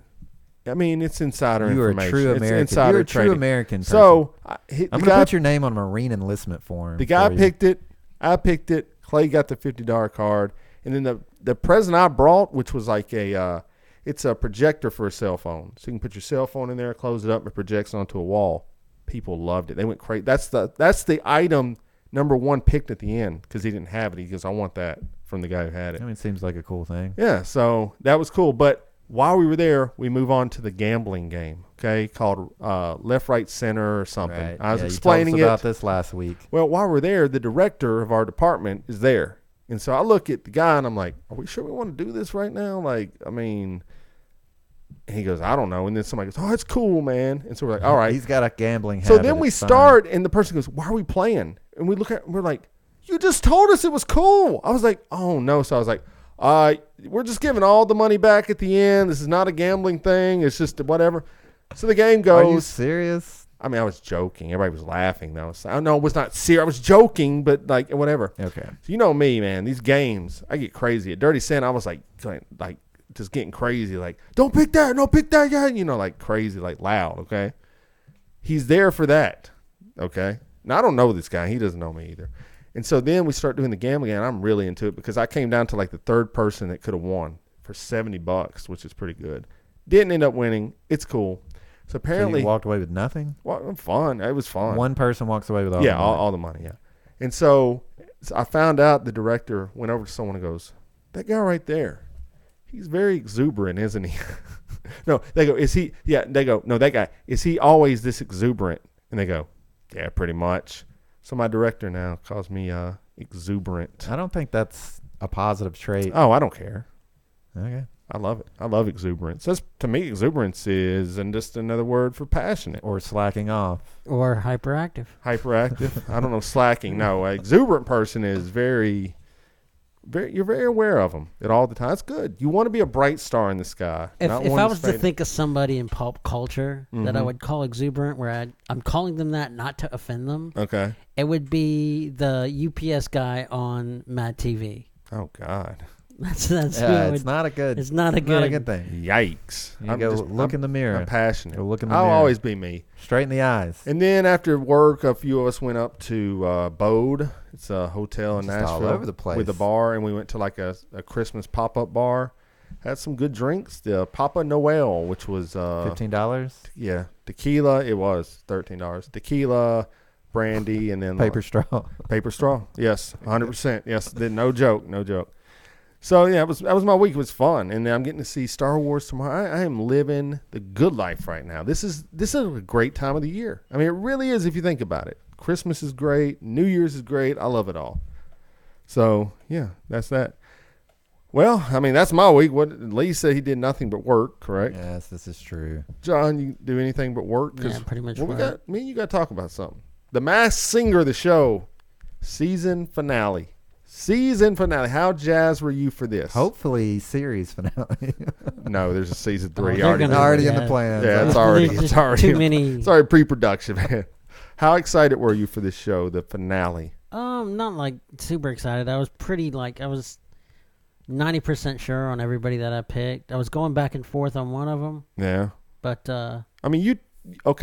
I mean, it's insider information. You are a true American. You're a true American person. So I'm going to put your name on a Marine enlistment form. The guy picked it. I picked it. Clay got the $50 card, and then the present I brought, which was like it's a projector for a cell phone, so you can put your cell phone in there, close it up, and it projects onto a wall. People loved it. They went crazy. That's the item number one picked at the end because he didn't have it. He goes, I want that from the guy who had it. I mean, it seems like a cool thing. Yeah, so that was cool. But while we were there, we move on to the gambling game, okay, called Left, Right, Center or something. Right. I was explaining you told us about this last week. Well, while we're there, the director of our department is there. And so I look at the guy and I'm like, are we sure we want to do this right now? Like, I mean... And he goes, I don't know. And then somebody goes, oh, it's cool, man. And so we're like, all right. He's got a gambling habit. So then we start, and the person goes, why are we playing? And we look at, we're like, you just told us it was cool. I was like, oh, no. So I was like, we're just giving all the money back at the end. This is not a gambling thing. It's just whatever. So the game goes. Are you serious? I mean, I was joking. Everybody was laughing, though. So, no, it was not serious. I was joking, but like, whatever. Okay. So you know me, man. These games, I get crazy. At Dirty Santa, I was like just getting crazy, like, don't pick that, yeah, like crazy, like loud, okay? He's there for that, okay? Now, I don't know this guy. He doesn't know me either. And so then we start doing the gambling, and I'm really into it because I came down to like the third person that could have won for $70, which is pretty good. Didn't end up winning. It's cool. So apparently, you walked away with nothing. Well, fun. It was fun. One person walks away with all. Yeah, all the money. Yeah. And so I found out the director went over to someone and goes, "That guy right there, he's very exuberant, isn't he?" No, they go, "Is he?" Yeah, they go, "No, that guy, is he always this exuberant?" And they go, "Yeah, pretty much." So my director now calls me exuberant. I don't think that's a positive trait. Oh, I don't care. Okay. I love it. I love exuberance. That's, to me, exuberance is just another word for passionate. Or slacking off. Or hyperactive. Hyperactive. I don't know, slacking. No, an exuberant person is very, you're very aware of them at all the time. It's good. You want to be a bright star in the sky. If I was to think of somebody in pop culture that I would call exuberant, where I'm calling them that not to offend them, okay, it would be the UPS guy on Mad TV. Oh, God. That's it's not a good thing. Yikes. You go look in the mirror. I'm passionate. Go look in the mirror. I'll always be me. Straight in the eyes. And then after work, a few of us went up to Bode. It's a hotel in Nashville. All over the place. With a bar, and we went to like a Christmas pop-up bar. Had some good drinks. The Papa Noel, which was $15. Yeah. Tequila, it was $13. Tequila, brandy, and then paper straw. Paper straw. Yes, 100%. Yes, no joke. So yeah, that was my week. It was fun, and I'm getting to see Star Wars tomorrow. I am living the good life right now. This is a great time of the year. I mean, it really is if you think about it. Christmas is great. New Year's is great. I love it all. So yeah, that's that. Well, I mean, that's my week. What Lee said, he did nothing but work. Correct? Yes, this is true. John, you do anything but work? Yeah, pretty much. We got me and you got to talk about something. The Masked Singer, the show, season finale. How jazzed were you for this? Hopefully, series finale. No, there's a season 3 already in the plans. Yeah, it's already too many. It's already pre-production, man. How excited were you for this show, the finale? Not like super excited. I was I was 90% sure on everybody that I picked. I was going back and forth on one of them. Yeah. But I mean,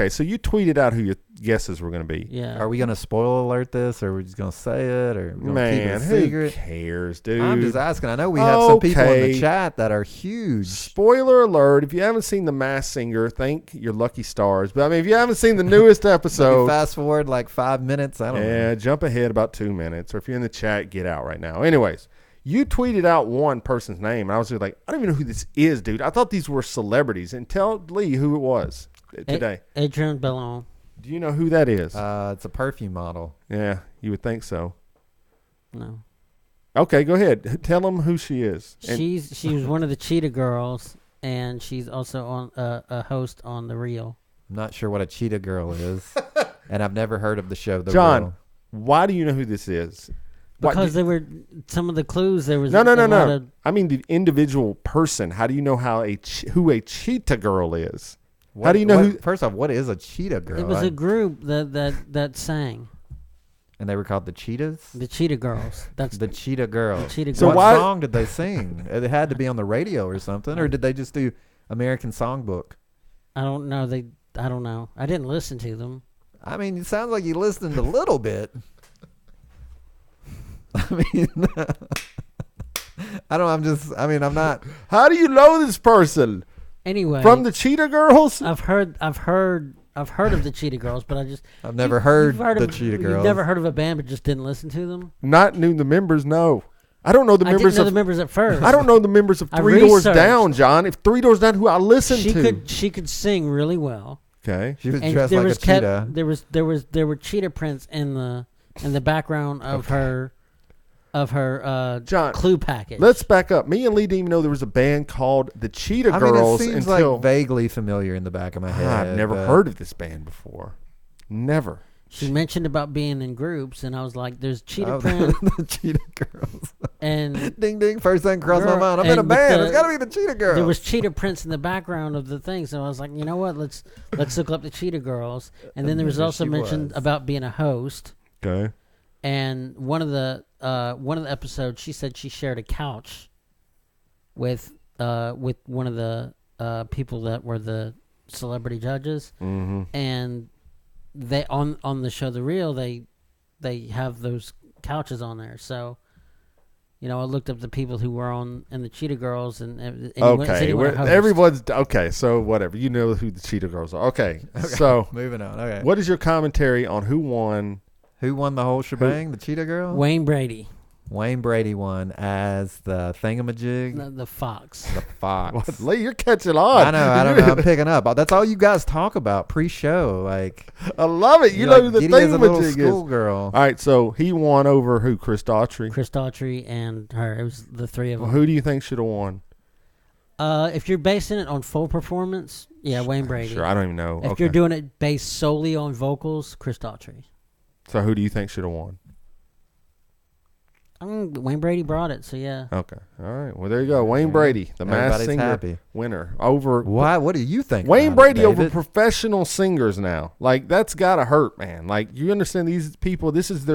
so you tweeted out who your guesses were going to be. Yeah. Are we going to spoiler alert this, or are we just going to say it, or keep it a who secret? Cares, dude? I'm just asking. I know we have some people in the chat that are huge. Spoiler alert: if you haven't seen The Masked Singer, thank your lucky stars. But I mean, if you haven't seen the newest episode, fast forward like 5 minutes. I don't know. Yeah, jump ahead about 2 minutes, or if you're in the chat, get out right now. Anyways. You tweeted out one person's name, and I was just like, I don't even know who this is, dude. I thought these were celebrities. And tell Lee who it was today. Adrienne Bellon. Do you know who that is? It's a perfume model. Yeah, you would think so. No. Okay, go ahead. Tell them who she is. She was one of the Cheetah Girls, and she's also on a host on The Real. I'm not sure what a Cheetah Girl is, and I've never heard of the show The Real. John, why do you know who this is? Because there were some of the clues. There was no. I mean the individual person. How do you know who a cheetah girl is? How do you know who? First off, what is a cheetah girl? It was a group that sang. And they were called the Cheetahs? The Cheetah Girls. That's the Cheetah Girls. The Cheetah Girls. So what song did they sing? It had to be on the radio or something, or did they just do American Songbook? I don't know. I don't know. I didn't listen to them. I mean, it sounds like you listened a little bit. I mean, I'm not. How do you know this person? Anyway, from the Cheetah Girls? I've heard of the Cheetah Girls, but I've never heard the Cheetah Girls. You've never heard of a band, but just didn't listen to them? Not knew the members, no. I don't know the members. I didn't know the members at first. I don't know the members of Three Doors Down, John. If Three Doors Down, who I listened to. She could sing really well. Okay. She was dressed like a cheetah. There were cheetah prints in the background of her. Of her John, clue package. Let's back up. Me and Lee didn't even know there was a band called the Cheetah Girls. It seems like vaguely familiar in the back of my head. I've never heard of this band before. Never. She mentioned about being in groups, and I was like, "There's Cheetah Print, the Cheetah Girls." And ding ding, first thing crossed my mind. I'm in a band. It's got to be the Cheetah Girls. There was cheetah prints in the background of the thing, so I was like, you know what? Let's look up the Cheetah Girls. And then there was also mentioned about being a host. Okay. And one of the episodes, she said she shared a couch with one of the people that were the celebrity judges, mm-hmm. and they on the show The Real they have those couches on there. So, you know, I looked up the people who were on in the Cheetah Girls, and everyone's okay. So whatever, you know who the Cheetah Girls are. Okay. So moving on. Okay, what is your commentary on who won? Who won the whole shebang? The Cheetah Girl? Wayne Brady. Wayne Brady won as the thingamajig. The fox. The fox. What, Lee, you're catching on. I know. I'm picking up. That's all you guys talk about pre-show. Like, I love it. You know who the thingamajig is. Schoolgirl. All right, so he won over who? Chris Daughtry. Chris Daughtry and her. It was the three of them. Well, who do you think should have won? If you're basing it on full performance, Wayne Brady. Sure, I don't even know. If you're doing it based solely on vocals, Chris Daughtry. So who do you think should have won? Wayne Brady brought it, so yeah. Okay. All right. Well, there you go. Wayne Brady, the Masked Singer winner. Over. Why? What do you think? Wayne Brady over professional singers now. Like, that's got to hurt, man. Like, you understand these people, this is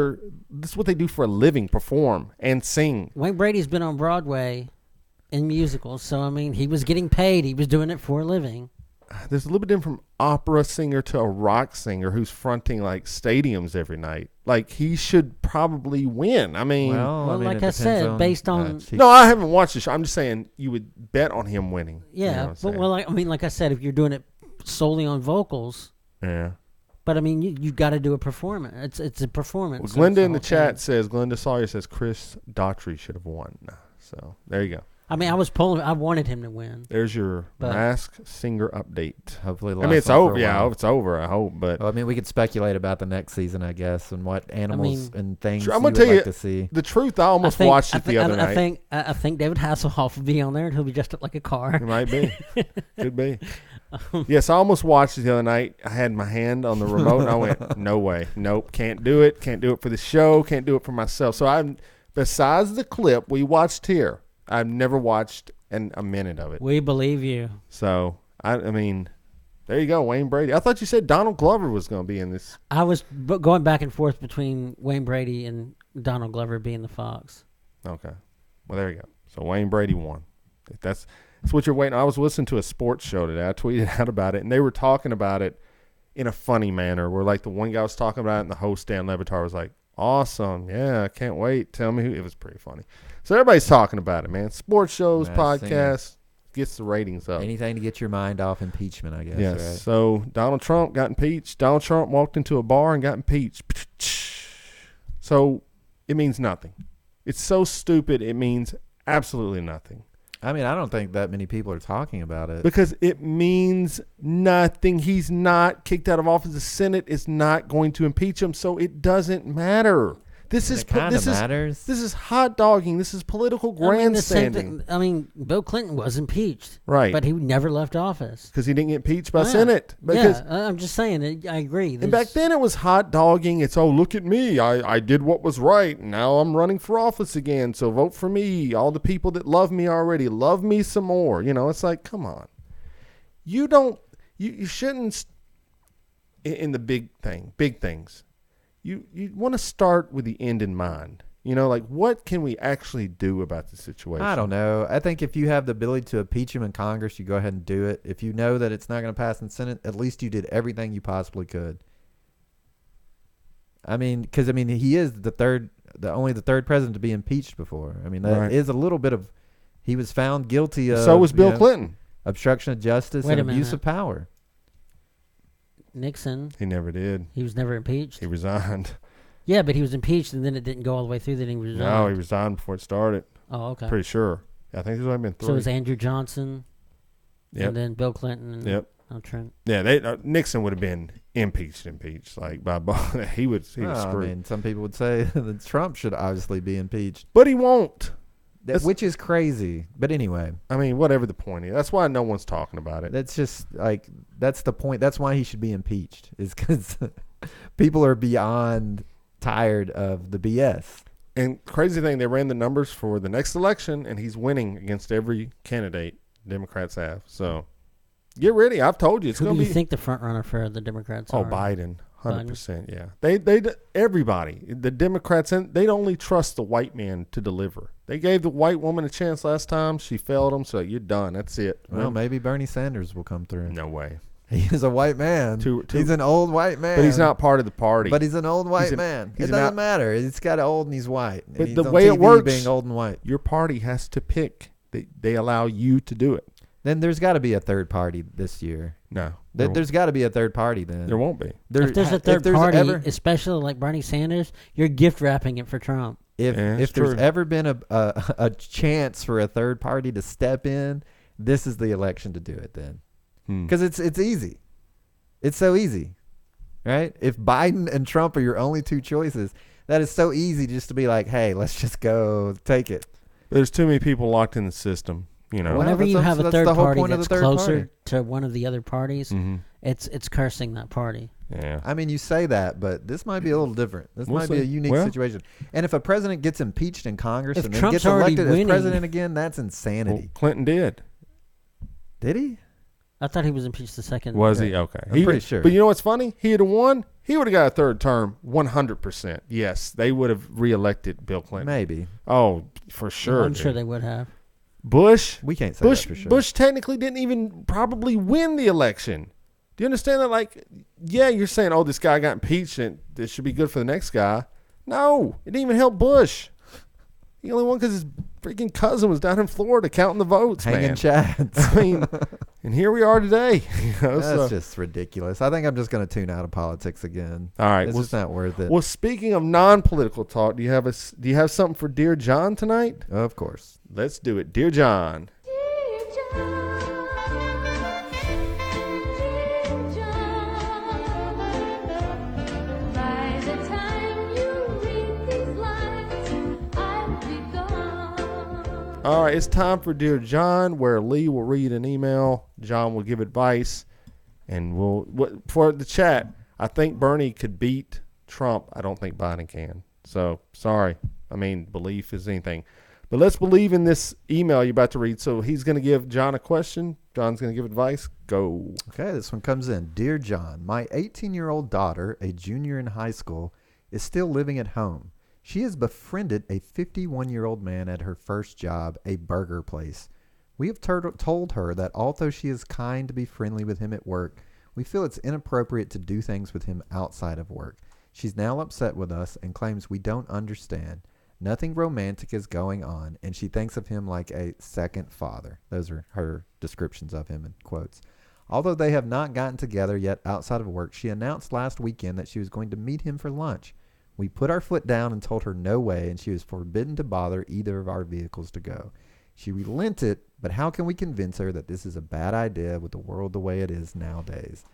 what they do for a living, perform and sing. Wayne Brady's been on Broadway in musicals, so, I mean, he was getting paid. He was doing it for a living. There's a little bit different from opera singer to a rock singer who's fronting like stadiums every night. Like, he should probably win. I mean, like I said, based on no, I haven't watched the show. I'm just saying you would bet on him winning. Yeah, like I said, if you're doing it solely on vocals, yeah. But I mean, you got to do a performance. It's a performance. Well, Glenda in the chat says Glenda Sawyer says Chris Daughtry should have won. So there you go. I mean, I wanted him to win. There's your Masked Singer update. Hopefully, it's over. Yeah, I hope it's over. I hope. But well, I mean, we could speculate about the next season, I guess, and what animals and things I'm gonna tell you to see. The truth, I almost watched it the other night. I think David Hasselhoff will be on there, and he'll be dressed up like a car. It might be. Could be. Yes, I almost watched it the other night. I had my hand on the remote, and I went, "No way, nope, can't do it. Can't do it for the show. Can't do it for myself." So besides the clip we watched here, I've never watched a minute of it. We believe you. So, I mean, there you go, Wayne Brady. I thought you said Donald Glover was going to be in this. I was going back and forth between Wayne Brady and Donald Glover being the Fox. Okay. Well, there you go. So, Wayne Brady won. If that's what you're waiting. I was listening to a sports show today. I tweeted out about it, and they were talking about it in a funny manner where, like, the one guy was talking about it, and the host, Dan Levitar, was like, awesome. Yeah, I can't wait. Tell me who. It was pretty funny. So everybody's talking about it, man. Sports shows, podcasts, gets the ratings up. Anything to get your mind off impeachment, I guess. Yes. Right? So Donald Trump got impeached. Donald Trump walked into a bar and got impeached. So it means nothing. It's so stupid. It means absolutely nothing. I mean, I don't think that many people are talking about it. Because it means nothing. He's not kicked out of office. The Senate is not going to impeach him, so it doesn't matter. This is hot dogging. This is political grandstanding. I mean, Bill Clinton was impeached, right? But he never left office because he didn't get impeached by Senate. Because, I'm just saying. I agree. And back then it was hot dogging. It's look at me. I did what was right. Now I'm running for office again. So vote for me. All the people that love me already love me some more. You know, it's like, come on. You shouldn't in the big things. You want to start with the end in mind. You know, like, what can we actually do about the situation? I don't know. I think if you have the ability to impeach him in Congress, you go ahead and do it. If you know that it's not going to pass in the Senate, at least you did everything you possibly could. I mean, because he is only the third president to be impeached before. I mean, that is a little bit of. He was found guilty of. So was Bill Clinton. Obstruction of justice and abuse of power. Nixon. He never did. He was never impeached. He resigned. Yeah, but he was impeached, and then it didn't go all the way through. Then he resigned. No, he resigned before it started. Oh, okay. Pretty sure. I think there's only been 3. So it was Andrew Johnson. Yep. And then Bill Clinton. And Trump. Yeah, Nixon would have been impeached, like by he was screwed. I mean, some people would say that Trump should obviously be impeached, but he won't. Which is crazy. But anyway. I mean, whatever the point is. That's why no one's talking about it. That's just, that's the point. That's why he should be impeached, is because people are beyond tired of the BS. And crazy thing, they ran the numbers for the next election, and he's winning against every candidate Democrats have. So get ready. I've told you. It's going to be. Who do you think the front runner for the Democrats are? Biden. 100%, yeah. They everybody, the Democrats, they'd only trust the white man to deliver. They gave the white woman a chance last time. She failed them, so you're done. That's it. Well, maybe Bernie Sanders will come through. No way. He is a white man. He's an old white man. But he's not part of the party. But he's an old white man. It doesn't matter. He's got old and he's white. But he's the on way TV it works, being old and white. Your party has to pick. They allow you to do it. Then there's got to be a third party this year. No. There's got to be a third party then. There won't be. If there's a third party, especially like Bernie Sanders, you're gift wrapping it for Trump. If there's ever been a chance for a third party to step in, this is the election to do it then. Because it's easy. It's so easy, right? If Biden and Trump are your only two choices, that is so easy just to be like, hey, let's just go take it. There's too many people locked in the system. You know, whenever you have a third party that's closer to one of the other parties, it's cursing that party. Yeah. I mean, you say that, but this might be a little different. This might be a unique situation. And if a president gets impeached in Congress and then gets elected as president again, that's insanity. Well, Clinton did. Did he? I thought he was impeached the second. Was he? Okay. I'm pretty sure. But you know what's funny? He had won. He would have got a third term 100%. Yes, they would have reelected Bill Clinton. Maybe. Oh, for sure. I'm sure they would have. Bush. We can't say that for sure. Bush technically didn't even probably win the election. Do you understand that? Like, yeah, you're saying, oh, this guy got impeached and this should be good for the next guy. No, it didn't even help Bush. He only won because his freaking cousin was down in Florida counting the votes, hanging chads. I mean, and here we are today. That's just ridiculous. I think I'm just going to tune out of politics again. All right, it's just not worth it. Well, speaking of non-political talk, do you have something for Dear John tonight? Of course. Let's do it, Dear John. All right, it's time for Dear John, where Lee will read an email, John will give advice, and for the chat, I think Bernie could beat Trump. I don't think Biden can. So, sorry. I mean, belief is anything. But let's believe in this email you're about to read. So he's going to give John a question. John's going to give advice. Go. Okay, this one comes in. Dear John, my 18-year-old daughter, a junior in high school, is still living at home. She has befriended a 51-year-old man at her first job, a burger place. We have told her that although she is kind to be friendly with him at work, we feel it's inappropriate to do things with him outside of work. She's now upset with us and claims we don't understand. Nothing romantic is going on, and she thinks of him like a second father. Those are her descriptions of him in quotes. Although they have not gotten together yet outside of work, she announced last weekend that she was going to meet him for lunch. We put our foot down and told her no way, and she was forbidden to bother either of our vehicles to go. She relented, but how can we convince her that this is a bad idea with the world the way it is nowadays?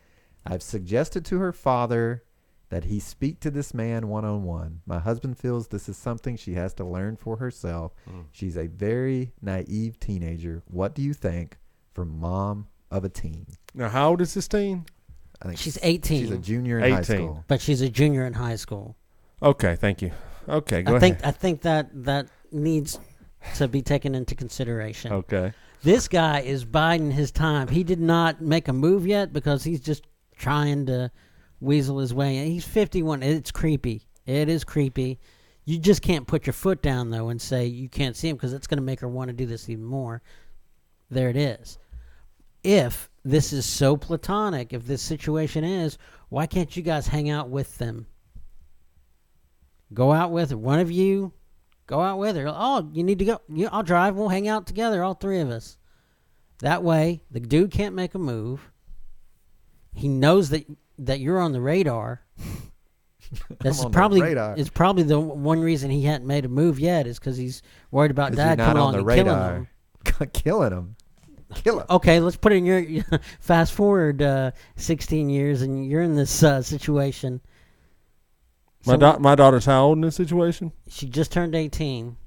I've suggested to her father that he speak to this man one-on-one. My husband feels this is something she has to learn for herself. She's a very naive teenager. What do you think from mom of a teen? Now, how old is this teen? I think she's 18. She's a junior in high school. But she's a junior in high school. Okay, thank you. Okay, go ahead. I think that needs to be taken into consideration. Okay. This guy is biding his time. He did not make a move yet because he's just trying to weasel his way in. He's 51. It's creepy. It is creepy. You just can't put your foot down, though, and say you can't see him because it's going to make her want to do this even more. There it is. If this is so platonic, if this situation is, why can't you guys hang out with them? Go out with her. One of you, go out with her. Oh, you need to go. I'll drive. We'll hang out together, all three of us. That way, the dude can't make a move. He knows that you're on the radar. That's probably it's probably the one reason he hadn't made a move yet is because he's worried about Dad coming along and killing him. Killing him. Kill him. Okay, let's put it in your fast forward 16 years, and you're in this situation. My daughter's how old in this situation? She just turned 18.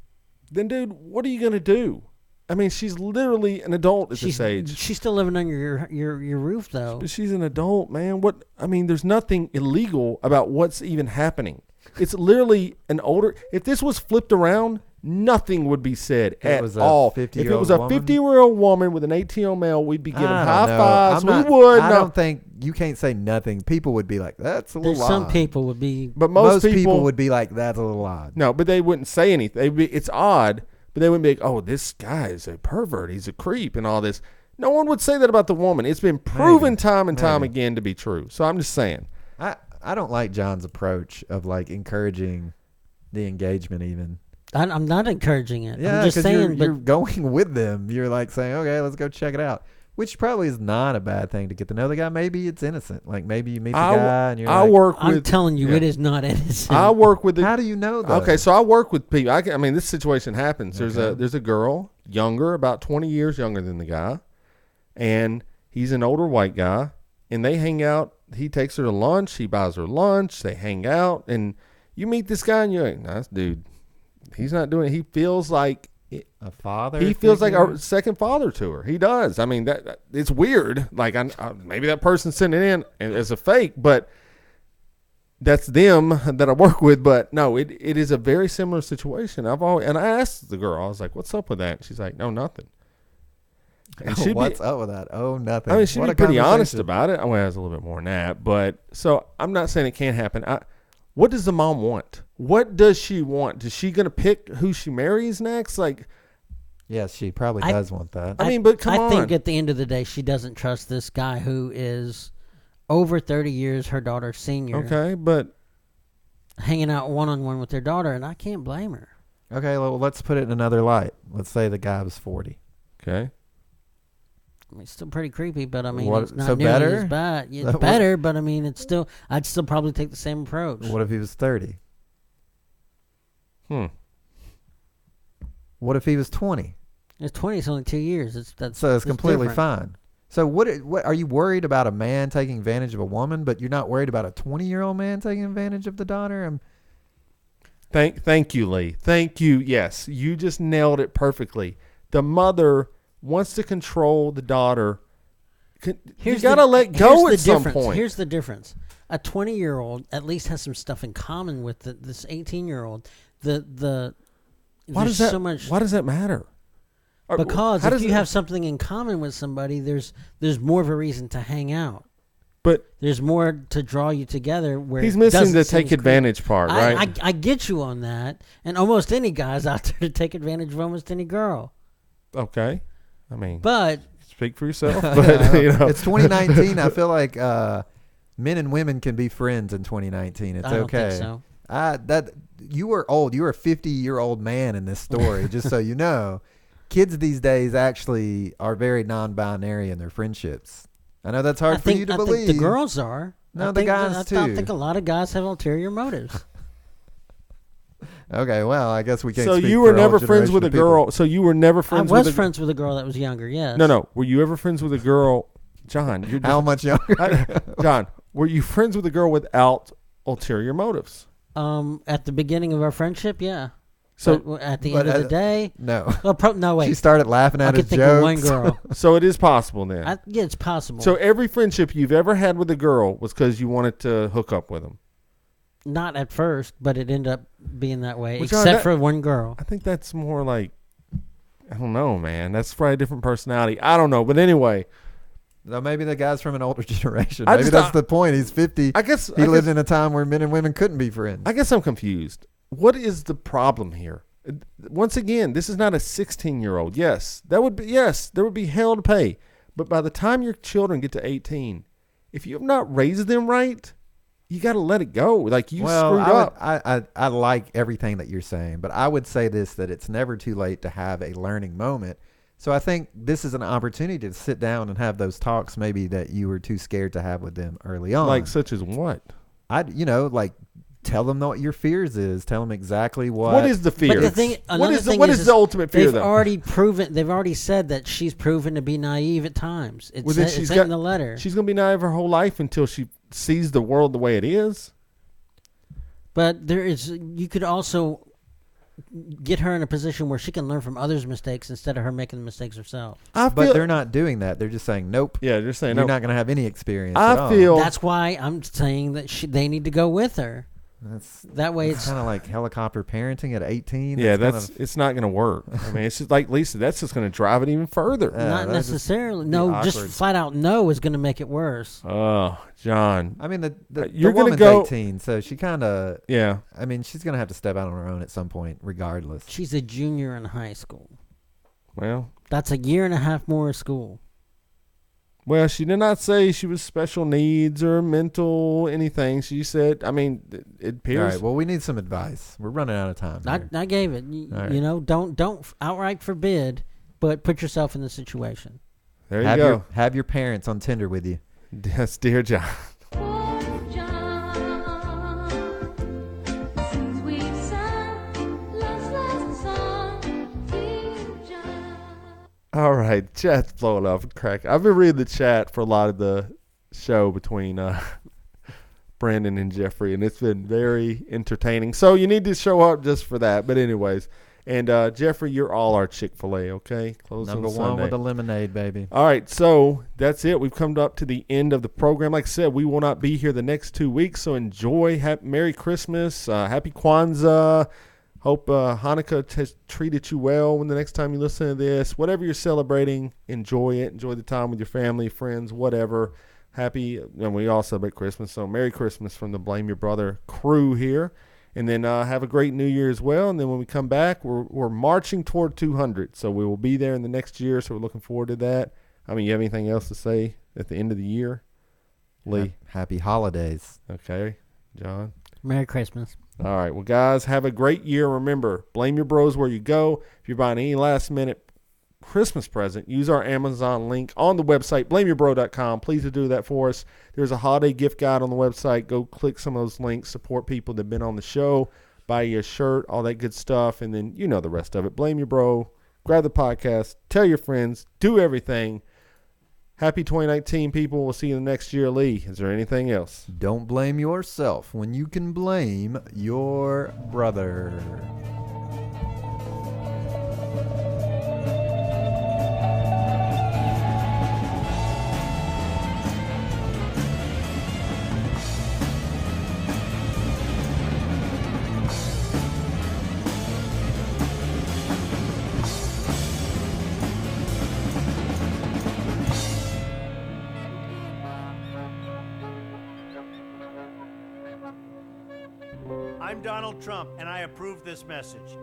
Then, dude, what are you going to do? I mean, she's literally an adult at this age. She's still living under your roof, though. But she's an adult, man. What? I mean, there's nothing illegal about what's even happening. It's literally an older... If this was flipped around, nothing would be said at all. If it was a 50-year-old woman with an 18-year-old male, we'd be giving high fives. We would. I don't think... You can't say nothing. People would be like, that's a little odd. Some people would be... But most people would be like, that's a little odd. No, but they wouldn't say anything. It's odd, but they wouldn't be like, oh, this guy is a pervert. He's a creep and all this. No one would say that about the woman. It's been proven time and time again to be true. So I'm just saying. I don't like John's approach of like encouraging the engagement even. I'm not encouraging it. Yeah, I'm just saying. You're going with them. You're like saying, okay, let's go check it out. Which probably is not a bad thing to get to know the guy. Maybe it's innocent. Like maybe you meet the guy and you're I'm telling you, it is not innocent. I work with How do you know that? Okay, so I work with people. I mean, this situation happens. There's a girl, younger, about 20 years younger than the guy, and he's an older white guy, and they hang out. He takes her to lunch. He buys her lunch. They hang out, and you meet this guy, and you're like, "Nice dude." He's not doing it. He feels like a father. He feels like a second father to her. He does. I mean, that it's weird. Like, maybe that person's sending it in as a fake, but that's them that I work with. But no, it is a very similar situation. And I asked the girl, I was like, "What's up with that?" And she's like, "No, nothing." And what's up with that? Oh, nothing. I mean, she'd be pretty honest about it. Well, it's a little bit more than that, but so I'm not saying it can't happen. What does the mom want? What does she want? Is she going to pick who she marries next? Like, yes, she probably does want that. I mean, but come on. I think at the end of the day, she doesn't trust this guy who is over 30 years her daughter's senior. Okay, but hanging out one-on-one with their daughter, and I can't blame her. Okay, well, let's put it in another light. Let's say the guy was 40. Okay. I mean, it's still pretty creepy, but I mean, it's not so nearly better? as bad. Yeah, it's better, but I mean, I'd still probably take the same approach. What if he was 30? What if he was 20? It's 20. It's only 2 years. So it's completely different. fine. So what are you worried about a man taking advantage of a woman, but you're not worried about a 20-year-old man taking advantage of the daughter? Thank you, Lee. Thank you. Yes, you just nailed it perfectly. The mother wants to control the daughter. You got to let go at some point. Here's the difference. A 20-year-old at least has some stuff in common with this 18-year-old. Why does that matter? Because if you have something in common with somebody, there's more of a reason to hang out. But there's more to draw you together. Where he's missing the take advantage part, right? I get you on that. And almost any guy's out there to take advantage of almost any girl. Okay. I mean, but speak for yourself. But, it's 2019. I feel like men and women can be friends in 2019. It's okay. I don't think so. You were old. You were a 50-year-old man in this story. Just so you know, kids these days actually are very non-binary in their friendships. I know that's hard for you to believe. I think the girls are. No, the guys too. I think a lot of guys have ulterior motives. Okay, well, I guess we can't. So you were never friends with a girl. So you were never friends. I was friends with a girl that was younger. Yes. No. Were you ever friends with a girl, John? How much younger? John, were you friends with a girl without ulterior motives? At the beginning of our friendship, yeah. So but at the end of the day, no. Well, no, wait. She started laughing at his jokes. I could think of one girl. So it is possible then. Yeah, it's possible. So every friendship you've ever had with a girl was because you wanted to hook up with them. Not at first, but it ended up being that way, except for one girl. I think that's more like, I don't know, man. That's probably a different personality. I don't know. But anyway. No, maybe the guy's from an older generation. Maybe that's the point. He's 50. I guess he lived in a time where men and women couldn't be friends. I guess I'm confused. What is the problem here? Once again, this is not a 16-year-old. Yes, there would be hell to pay. But by the time your children get to 18, if you have not raised them right, you got to let it go. Like screwed up. I like everything that you're saying, but I would say that it's never too late to have a learning moment. So I think this is an opportunity to sit down and have those talks maybe that you were too scared to have with them early on. Like such as what? Tell them what your fears is. Tell them exactly what. What is the fear? But the thing, what is the ultimate fear? They've already said that she's proven to be naive at times. It's in the letter. She's going to be naive her whole life until she sees the world the way it is. But you could also get her in a position where she can learn from others' mistakes instead of her making the mistakes herself. But they're not doing that. They're just saying nope. Yeah, they're saying you're nope. not going to have any experience. That's why I'm saying that they need to go with her. That way it's kind of like helicopter parenting at 18. Yeah, it's not going to work. I mean, it's just like Lisa. That's just going to drive it even further. Not necessarily. No, just flat out no is going to make it worse. Oh, John. I mean, the you're woman's going to go 18, so she kind of. Yeah. I mean, she's going to have to step out on her own at some point, regardless. She's a junior in high school. Well, that's a year and a half more of school. Well, she did not say she was special needs or mental anything. She said, I mean, it appears. All right, well, we need some advice. We're running out of time. I gave it. You know, don't outright forbid, but put yourself in the situation. There you go. Have your parents on Tinder with you. Yes, dear John. All right, chat's blowing up and cracking. I've been reading the chat for a lot of the show between Brandon and Jeffrey, and it's been very entertaining. So you need to show up just for that. But anyways, and Jeffrey, you're all our Chick-fil-A, okay? Closed Number on one Sunday. with a lemonade, baby. All right, so that's it. We've come up to the end of the program. Like I said, we will not be here the next 2 weeks, so enjoy. Merry Christmas. Happy Kwanzaa. Hope Hanukkah has treated you well when the next time you listen to this. Whatever you're celebrating, enjoy it. Enjoy the time with your family, friends, whatever. Happy, and we all celebrate Christmas, so Merry Christmas from the Blame Your Brother crew here. And then have a great New Year as well. And then when we come back, we're marching toward 200. So we will be there in the next year, so we're looking forward to that. I mean, you have anything else to say at the end of the year? Lee? Happy holidays. Okay. John? Merry Christmas. All right. Well, guys, have a great year. Remember, blame your bros where you go. If you're buying any last-minute Christmas present, use our Amazon link on the website, blameyourbro.com. Please do that for us. There's a holiday gift guide on the website. Go click some of those links. Support people that have been on the show. Buy you a shirt, all that good stuff. And then you know the rest of it. Blame your bro. Grab the podcast. Tell your friends. Do everything. Happy 2019, people. We'll see you next year. Lee, is there anything else? Don't blame yourself when you can blame your brother. I'm Donald Trump, and I approve this message.